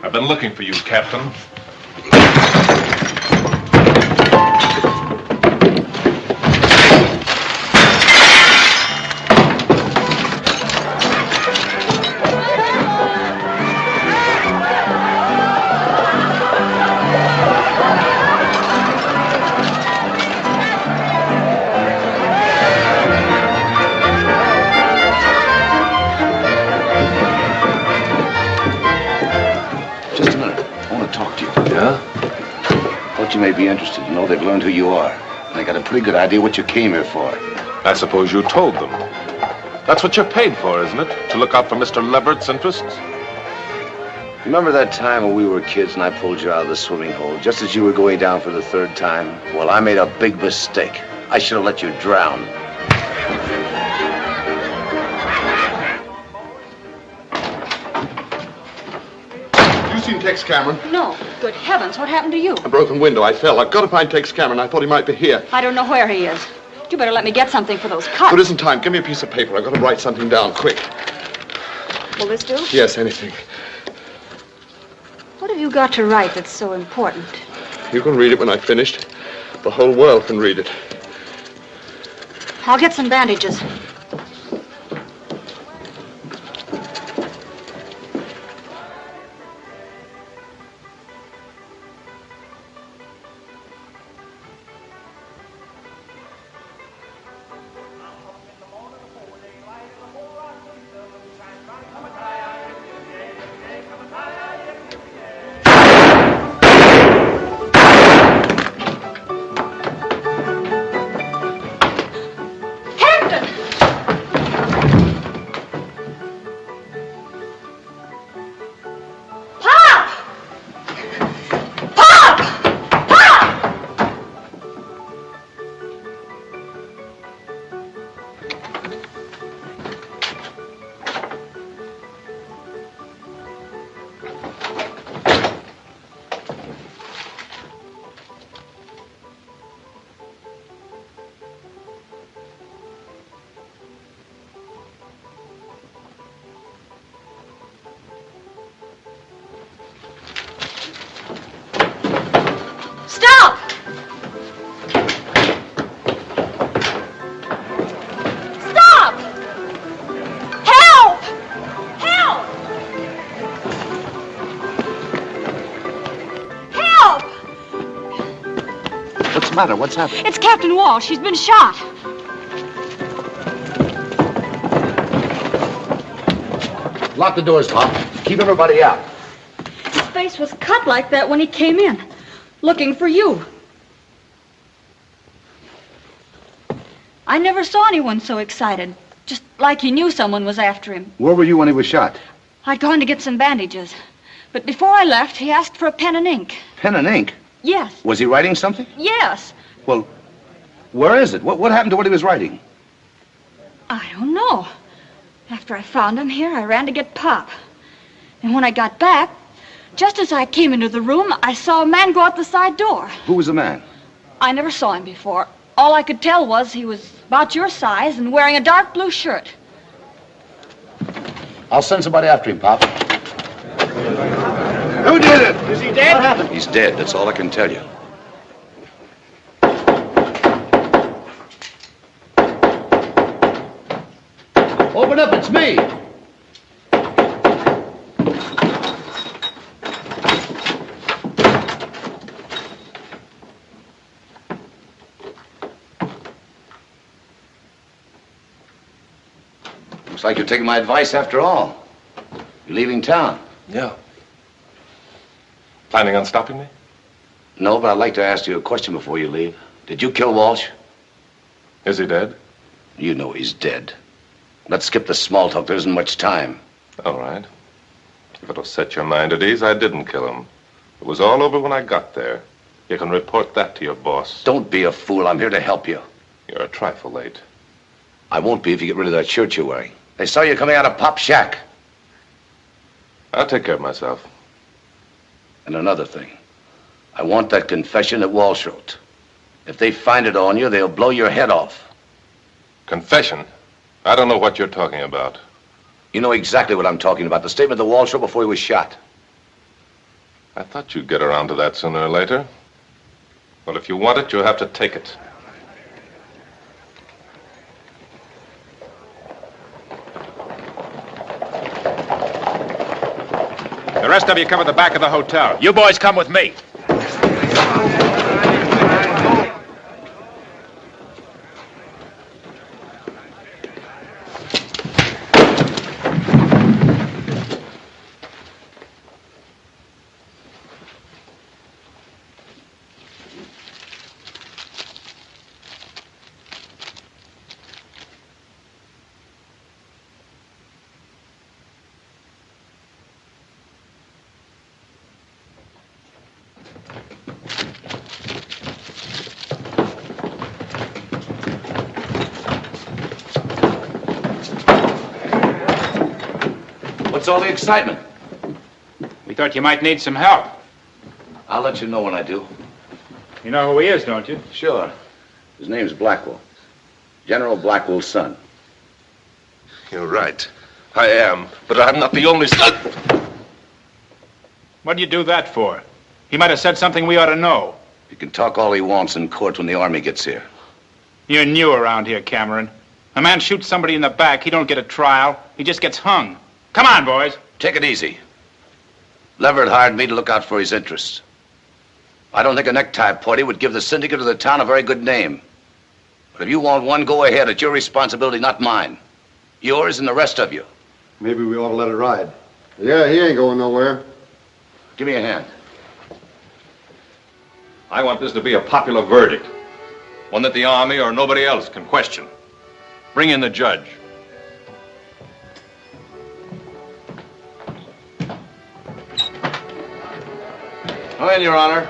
I've been looking for you, Captain. You may be interested to know they've learned who you are. And they got a pretty good idea what you came here for. I suppose you told them. That's what you're paid for, isn't it? To look out for Mr. Leverett's interests? Remember that time when we were kids and I pulled you out of the swimming hole just as you were going down for the third time? Well, I made a big mistake. I should have let you drown. You seen Tex Cameron? No. Good heavens, what happened to you? A broken window. I fell. I've got to find Tex Cameron. I thought he might be here. I don't know where he is. You better let me get something for those cuts. There isn't time. Give me a piece of paper. I've got to write something down, quick. Will this do? Yes, anything. What have you got to write that's so important? You can read it when I've finished. The whole world can read it. I'll get some bandages. Matter? What's happened? It's Captain Walsh. He's been shot. Lock the doors, Pop. Keep everybody out. His face was cut like that when he came in, looking for you. I never saw anyone so excited, just like he knew someone was after him. Where were you when he was shot? I'd gone to get some bandages, but before I left, he asked for a pen and ink. Pen and ink? Yes. Was he writing something? Yes. Well, where is it? What happened to what he was writing? I don't know. After I found him here, I ran to get Pop. And when I got back, just as I came into the room, I saw a man go out the side door. Who was the man? I never saw him before. All I could tell was he was about your size and wearing a dark blue shirt. I'll send somebody after him, Pop. Who did it? Is he dead? What happened? He's dead. That's all I can tell you. Open up, it's me. Looks like you're taking my advice after all. You're leaving town. Yeah. Planning on stopping me? No, but I'd like to ask you a question before you leave. Did you kill Walsh? Is he dead? You know he's dead. Let's skip the small talk. There isn't much time. All right. If it'll set your mind at ease, I didn't kill him. It was all over when I got there. You can report that to your boss. Don't be a fool. I'm here to help you. You're a trifle late. I won't be if you get rid of that shirt you're wearing. They saw you coming out of Pop's shack. I'll take care of myself. And another thing. I want that confession that Walsh wrote. If they find it on you, they'll blow your head off. Confession? I don't know what you're talking about. You know exactly what I'm talking about. The statement that Walsh wrote before he was shot. I thought you'd get around to that sooner or later. But if you want it, you'll have to take it. The rest of you cover the back of the hotel. You boys come with me. What's all the excitement? We thought you might need some help. I'll let you know when I do. You know who he is, don't you? Sure. His name's Blackwell. General Blackwell's son. You're right. I am, but I'm not the only son. What'd you do that for? He might have said something we ought to know. He can talk all he wants in court when the army gets here. You're new around here, Cameron. A man shoots somebody in the back, he don't get a trial. He just gets hung. Come on, boys. Take it easy. Leverett hired me to look out for his interests. I don't think a necktie party would give the syndicate or the town a very good name. But if you want one, go ahead. It's your responsibility, not mine. Yours and the rest of you. Maybe we ought to let it ride. Yeah, he ain't going nowhere. Give me a hand. I want this to be a popular verdict. One that the Army or nobody else can question. Bring in the judge. Come in, Your Honor.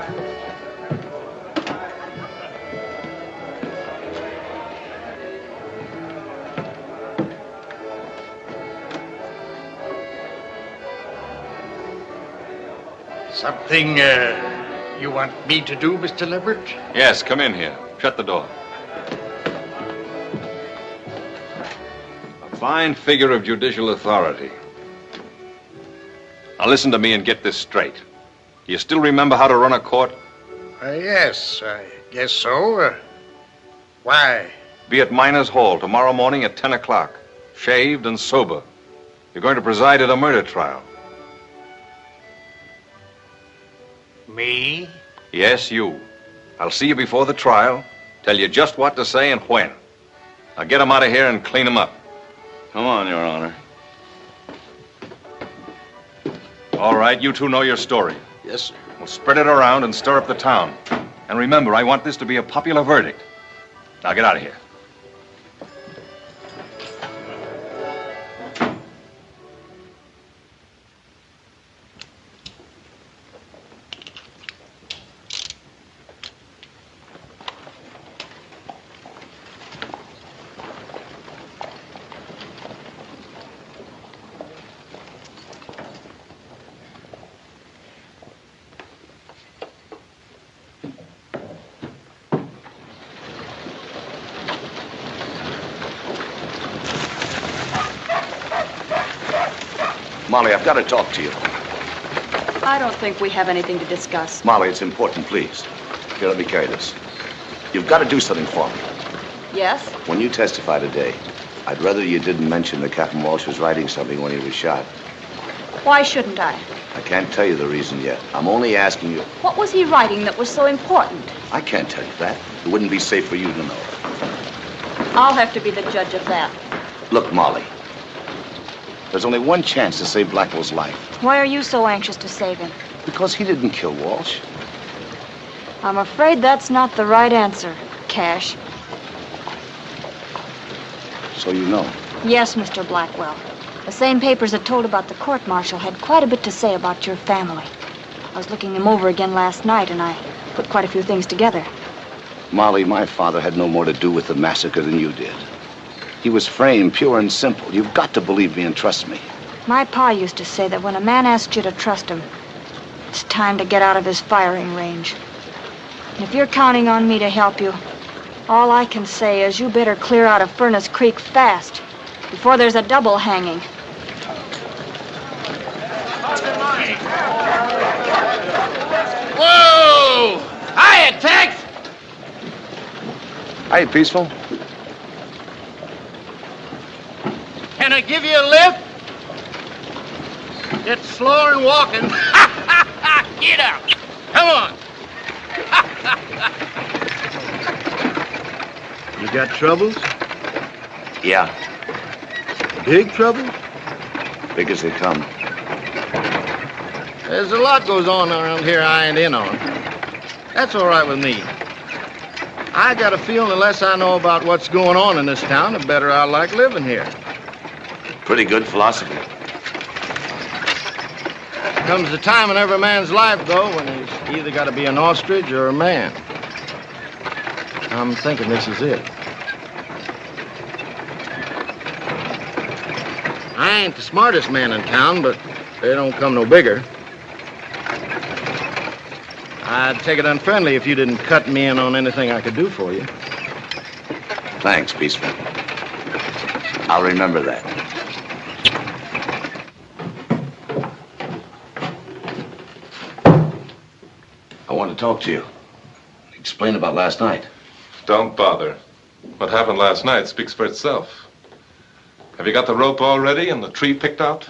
Something you want me to do, Mr. Leverett? Yes, come in here. Shut the door. A fine figure of judicial authority. Now listen to me and get this straight. Do you still remember how to run a court? Yes, I guess so. Why? Be at Miners Hall tomorrow morning at 10 o'clock. Shaved and sober. You're going to preside at a murder trial. Me? Yes, you. I'll see you before the trial, tell you just what to say and when. Now get him out of here and clean him up. Come on, Your Honor. All right, you two know your story. Yes, sir. We'll spread it around and stir up the town. And remember, I want this to be a popular verdict. Now get out of here. Molly, I've got to talk to you. I don't think we have anything to discuss. Molly, it's important, please. Here, let me carry this. You've got to do something for me. Yes? When you testify today, I'd rather you didn't mention that Captain Walsh was writing something when he was shot. Why shouldn't I? I can't tell you the reason yet. I'm only asking you. What was he writing that was so important? I can't tell you that. It wouldn't be safe for you to know. I'll have to be the judge of that. Look, Molly. There's only one chance to save Blackwell's life. Why are you so anxious to save him? Because he didn't kill Walsh. I'm afraid that's not the right answer, Cash. So you know. Yes, Mr. Blackwell. The same papers that told about the court-martial had quite a bit to say about your family. I was looking them over again last night, and I put quite a few things together. Molly, my father had no more to do with the massacre than you did. He was framed pure and simple. You've got to believe me and trust me. My pa used to say that when a man asks you to trust him, it's time to get out of his firing range. And if you're counting on me to help you, all I can say is you better clear out of Furnace Creek fast, before there's a double hanging. Whoa! Hiya, Tex! Hey, Peaceful. Can I give you a lift? It's slower than walking. Get up! Come on! You got troubles? Yeah, Big troubles? big as they come. There's a lot goes on around here I ain't in on. That's all right with me. I got a feeling the less I know about what's going on in this town, the better I like living here. Pretty good philosophy. Comes a time in every man's life, though, when he's either got to be an ostrich or a man. I'm thinking this is it. I ain't the smartest man in town, but they don't come no bigger. I'd take it unfriendly if you didn't cut me in on anything I could do for you. Thanks, Peaceful. I'll remember that. I want to talk to you. Explain about last night. Don't bother. What happened last night speaks for itself. Have you got the rope all ready and the tree picked out?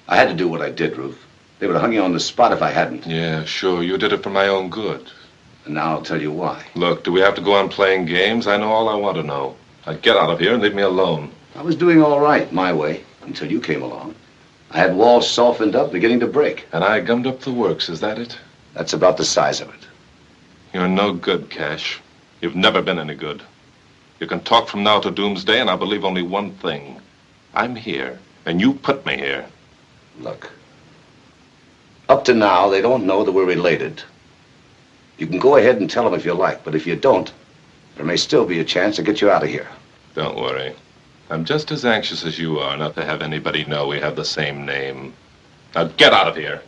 I had to do what I did, Ruth. They would have hung you on the spot if I hadn't. Yeah, sure. You did it for my own good. And now I'll tell you why. Look, do we have to go on playing games? I know all I want to know. Now get out of here and leave me alone. I was doing all right, my way, until you came along. I had walls softened up, beginning to break. And I gummed up the works, is that it? That's about the size of it. You're no good, Cash. You've never been any good. You can talk from now to doomsday, and I'll believe only one thing. I'm here, and you put me here. Look, up to now, they don't know that we're related. You can go ahead and tell them if you like, but if you don't, there may still be a chance to get you out of here. Don't worry. I'm just as anxious as you are not to have anybody know we have the same name. Now get out of here.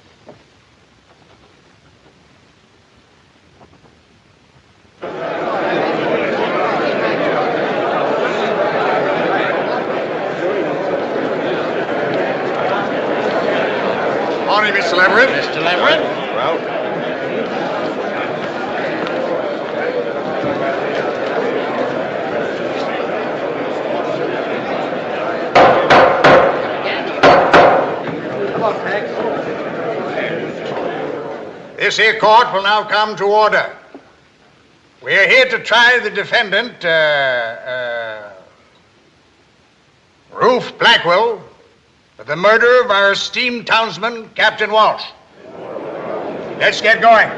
Morning, Mr. Leverett. Mr. Leverett? Well, This here court will now come to order. We are here to try the defendant, Ruth Blackwell, for the murder of our esteemed townsman, Captain Walsh. Let's get going.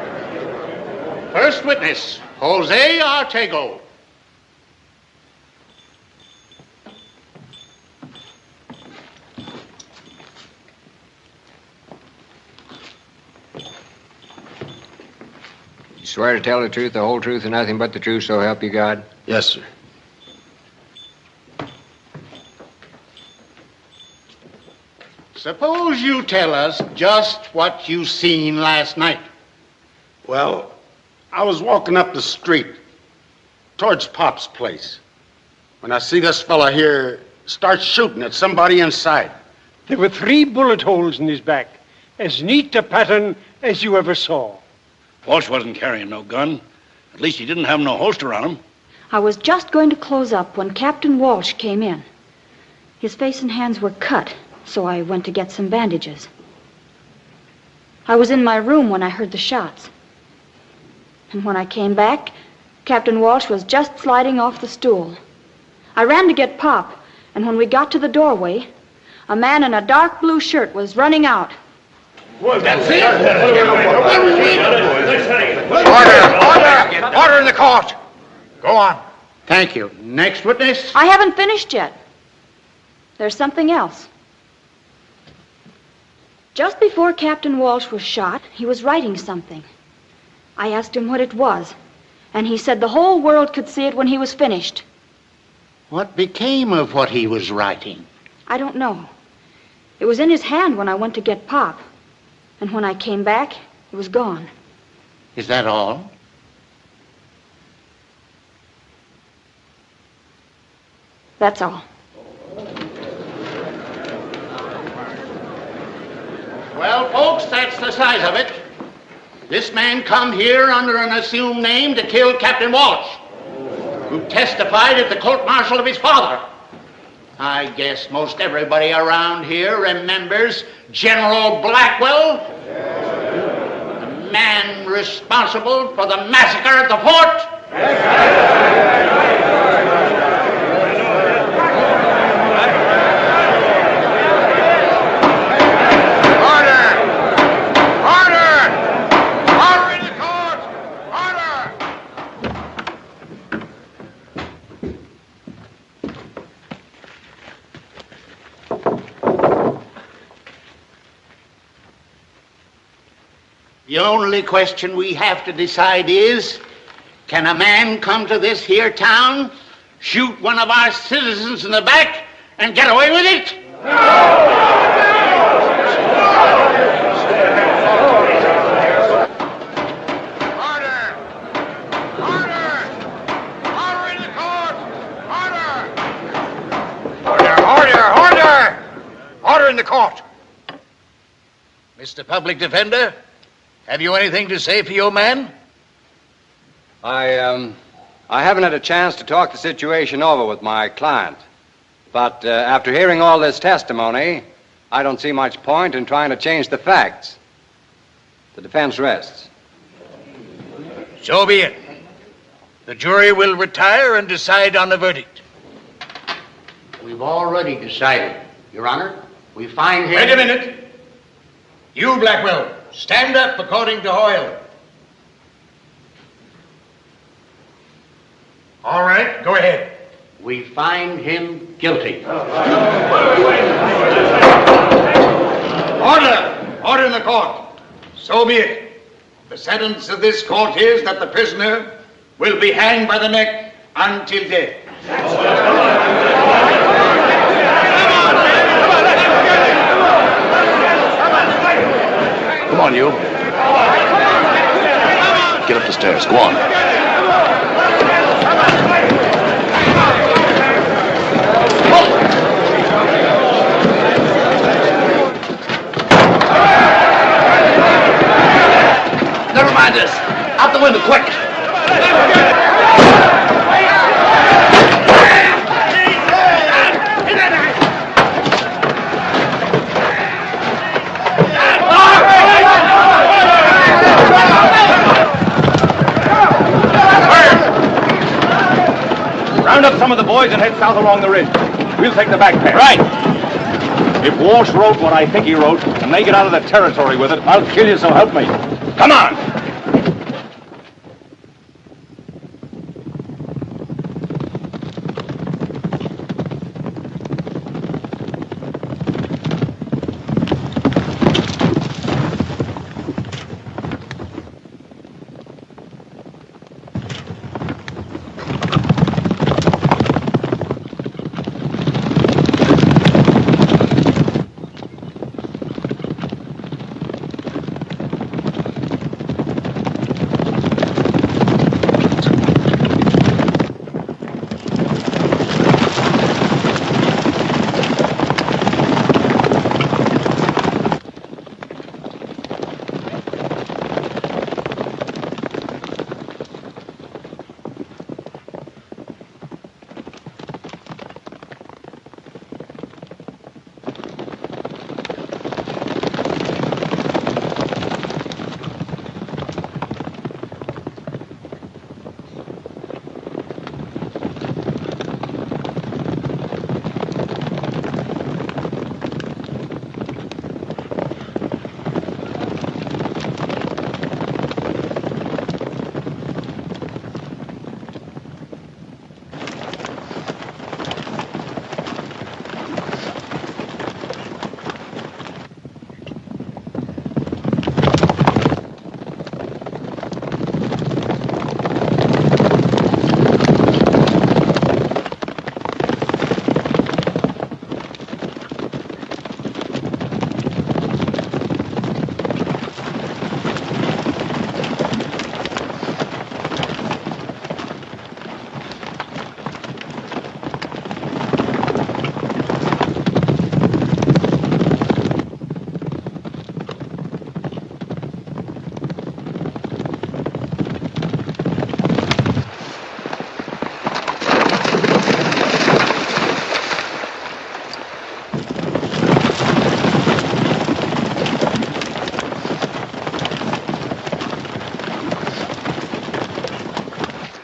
First witness, Jose Artego. You swear to tell the truth, the whole truth, and nothing but the truth, so help you God? Yes, sir. Suppose you tell us just what you seen last night. well, I was walking up the street towards Pop's place when I see this fella here start shooting at somebody inside. There were 3 bullet holes in his back, as neat a pattern as you ever saw. Walsh wasn't carrying no gun. At least he didn't have no holster on him. I was just going to close up when Captain Walsh came in. His face and hands were cut, so I went to get some bandages. I was in my room when I heard the shots. And when I came back, Captain Walsh was just sliding off the stool. I ran to get Pop, and when we got to the doorway, a man in a dark blue shirt was running out. That's it! Order in the court. Go on. Thank you. Next witness. I haven't finished yet. There's something else. Just before Captain Walsh was shot, he was writing something. I asked him what it was, and he said the whole world could see it when he was finished. What became of what he was writing? I don't know. It was in his hand when I went to get Pop. And when I came back, it was gone. Is that all? That's all. Well, folks, that's the size of it. This man come here under an assumed name to kill Captain Walsh, who testified at the court-martial of his father. I guess most everybody around here remembers General Blackwell, the man responsible for the massacre at the fort. The only question we have to decide is, can a man come to this here town, shoot one of our citizens in the back, and get away with it? Order in the court. Mr. Public Defender, have you anything to say for your man? I haven't had a chance to talk the situation over with my client. But after hearing all this testimony, I don't see much point in trying to change the facts. The defense rests. So be it. The jury will retire and decide on the verdict. We've already decided, Your Honor. We find him... Wait a minute. You, Blackwell, stand up according to Hoyle. All right, go ahead. We find him guilty. Order! Order in the court. So be it. The sentence of this court is that the prisoner will be hanged by the neck until death. Come on, you. Get up the stairs. Go on. Never mind this. Out the window, quick. Round up some of the boys and head south along the ridge. We'll take the back path. Right. If Walsh wrote what I think he wrote, and they get out of the territory with it, I'll kill you, so help me. Come on!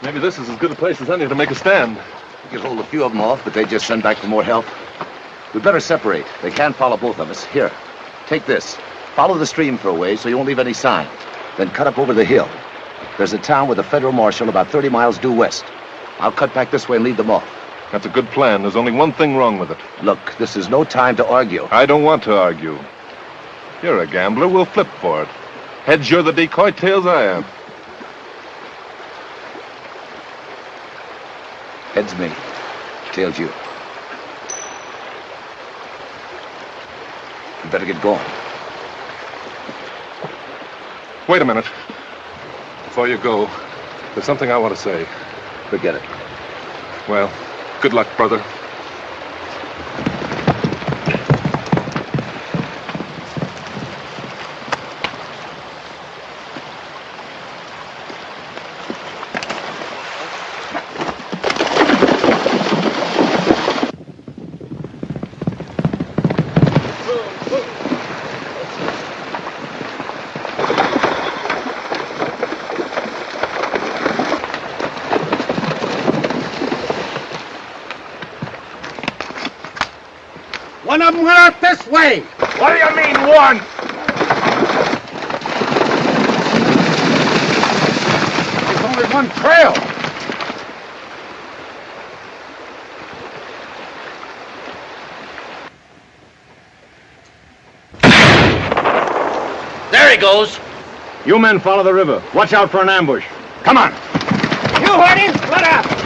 Maybe this is as good a place as any to make a stand. We could hold a few of them off, but they just send back for more help. We'd better separate. They can't follow both of us. Here, take this. Follow the stream for a way so you won't leave any sign. Then cut up over the hill. There's a town with a federal marshal about 30 miles due west. I'll cut back this way and lead them off. That's a good plan. There's only one thing wrong with it. Look, this is no time to argue. I don't want to argue. You're a gambler. We'll flip for it. Heads, you're the decoy. Tails, I am. Heads me. Tails you. You better get going. Wait a minute. Before you go, there's something I want to say. Forget it. Well, good luck, brother. One of them went out this way. What do you mean, one? There's only one trail. There he goes. You men follow the river. Watch out for an ambush. Come on. You heard him. Let up.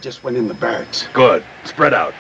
Just went in the barracks. Good. Spread out.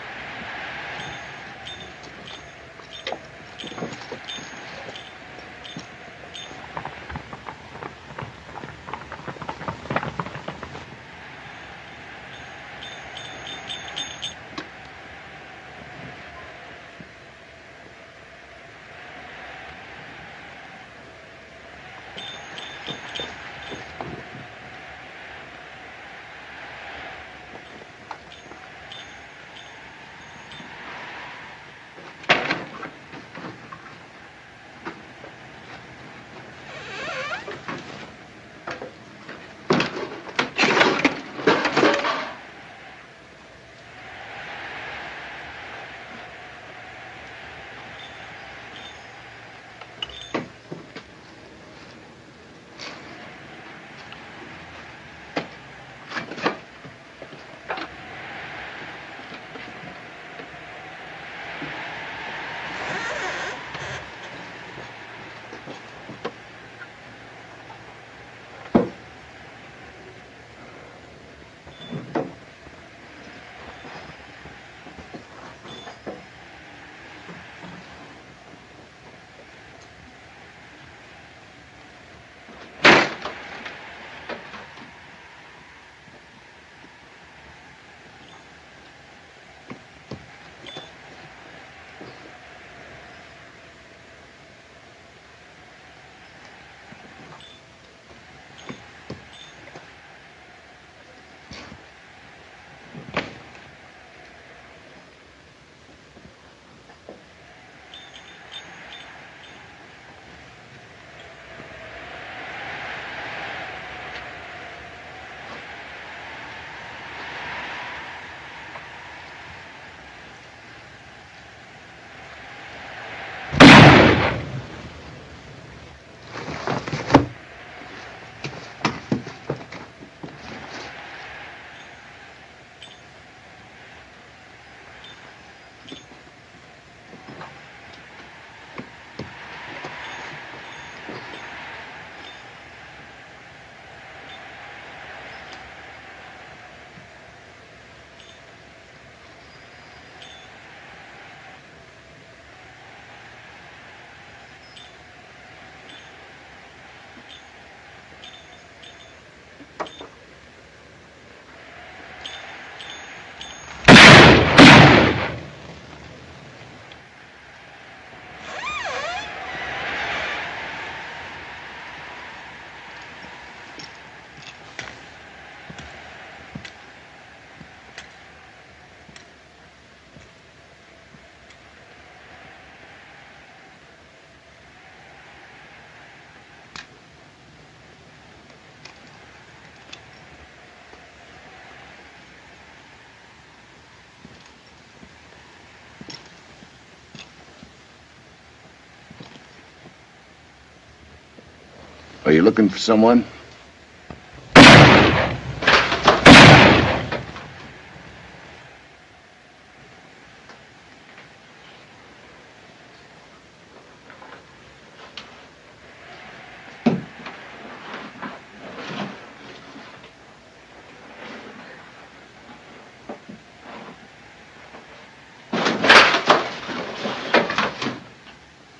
Are you looking for someone?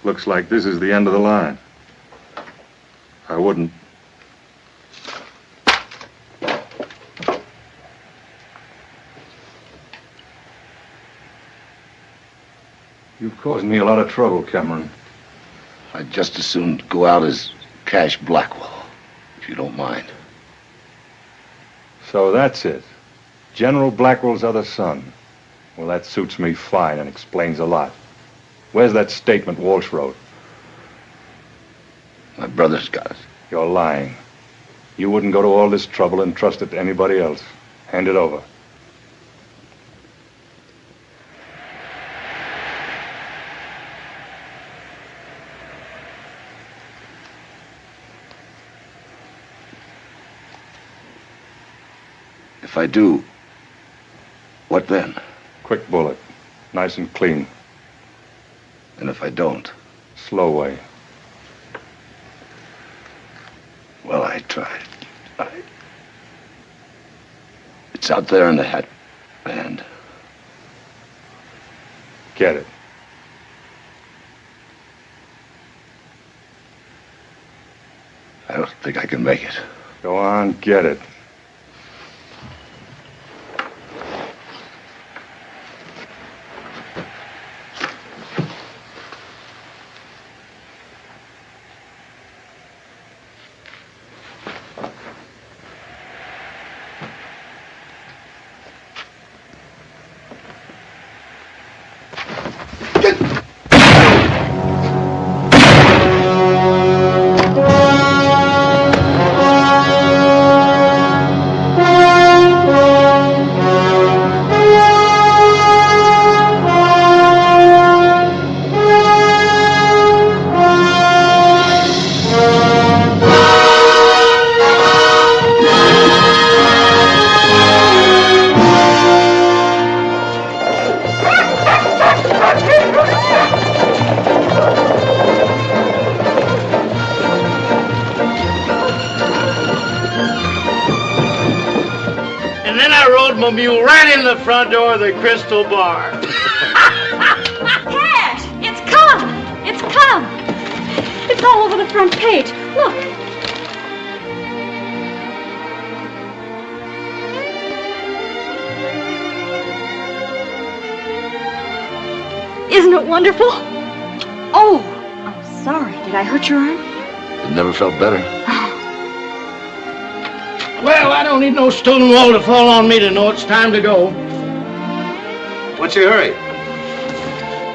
Looks like this is the end of the line. I wouldn't. You've caused me a lot of trouble, Cameron. I'd just as soon go out as Cash Blackwell, if you don't mind. So that's it. General Blackwell's other son. Well, that suits me fine and explains a lot. Where's that statement Walsh wrote? My brother's got it. You're lying. You wouldn't go to all this trouble and trust it to anybody else. Hand it over. If I do, what then? Quick bullet. Nice and clean. And if I don't? Slow way. Well, I tried. It's out there in the hat band. Get it. I don't think I can make it. Go on, get it. My mule right in the front door of the Crystal Bar. Cash! It's come! It's come! It's all over the front page. Look. Isn't it wonderful? Oh, I'm sorry. Did I hurt your arm? It never felt better. Well, I don't need no stone wall to fall on me to know it's time to go. What's your hurry?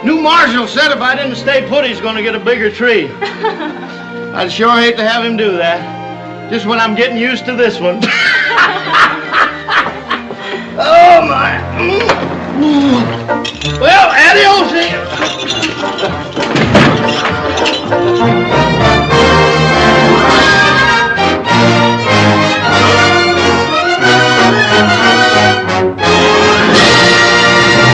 New marshal said if I didn't stay put, he's going to get a bigger tree. I'd sure hate to have him do that. Just when I'm getting used to this one. Oh, my. Well, adios.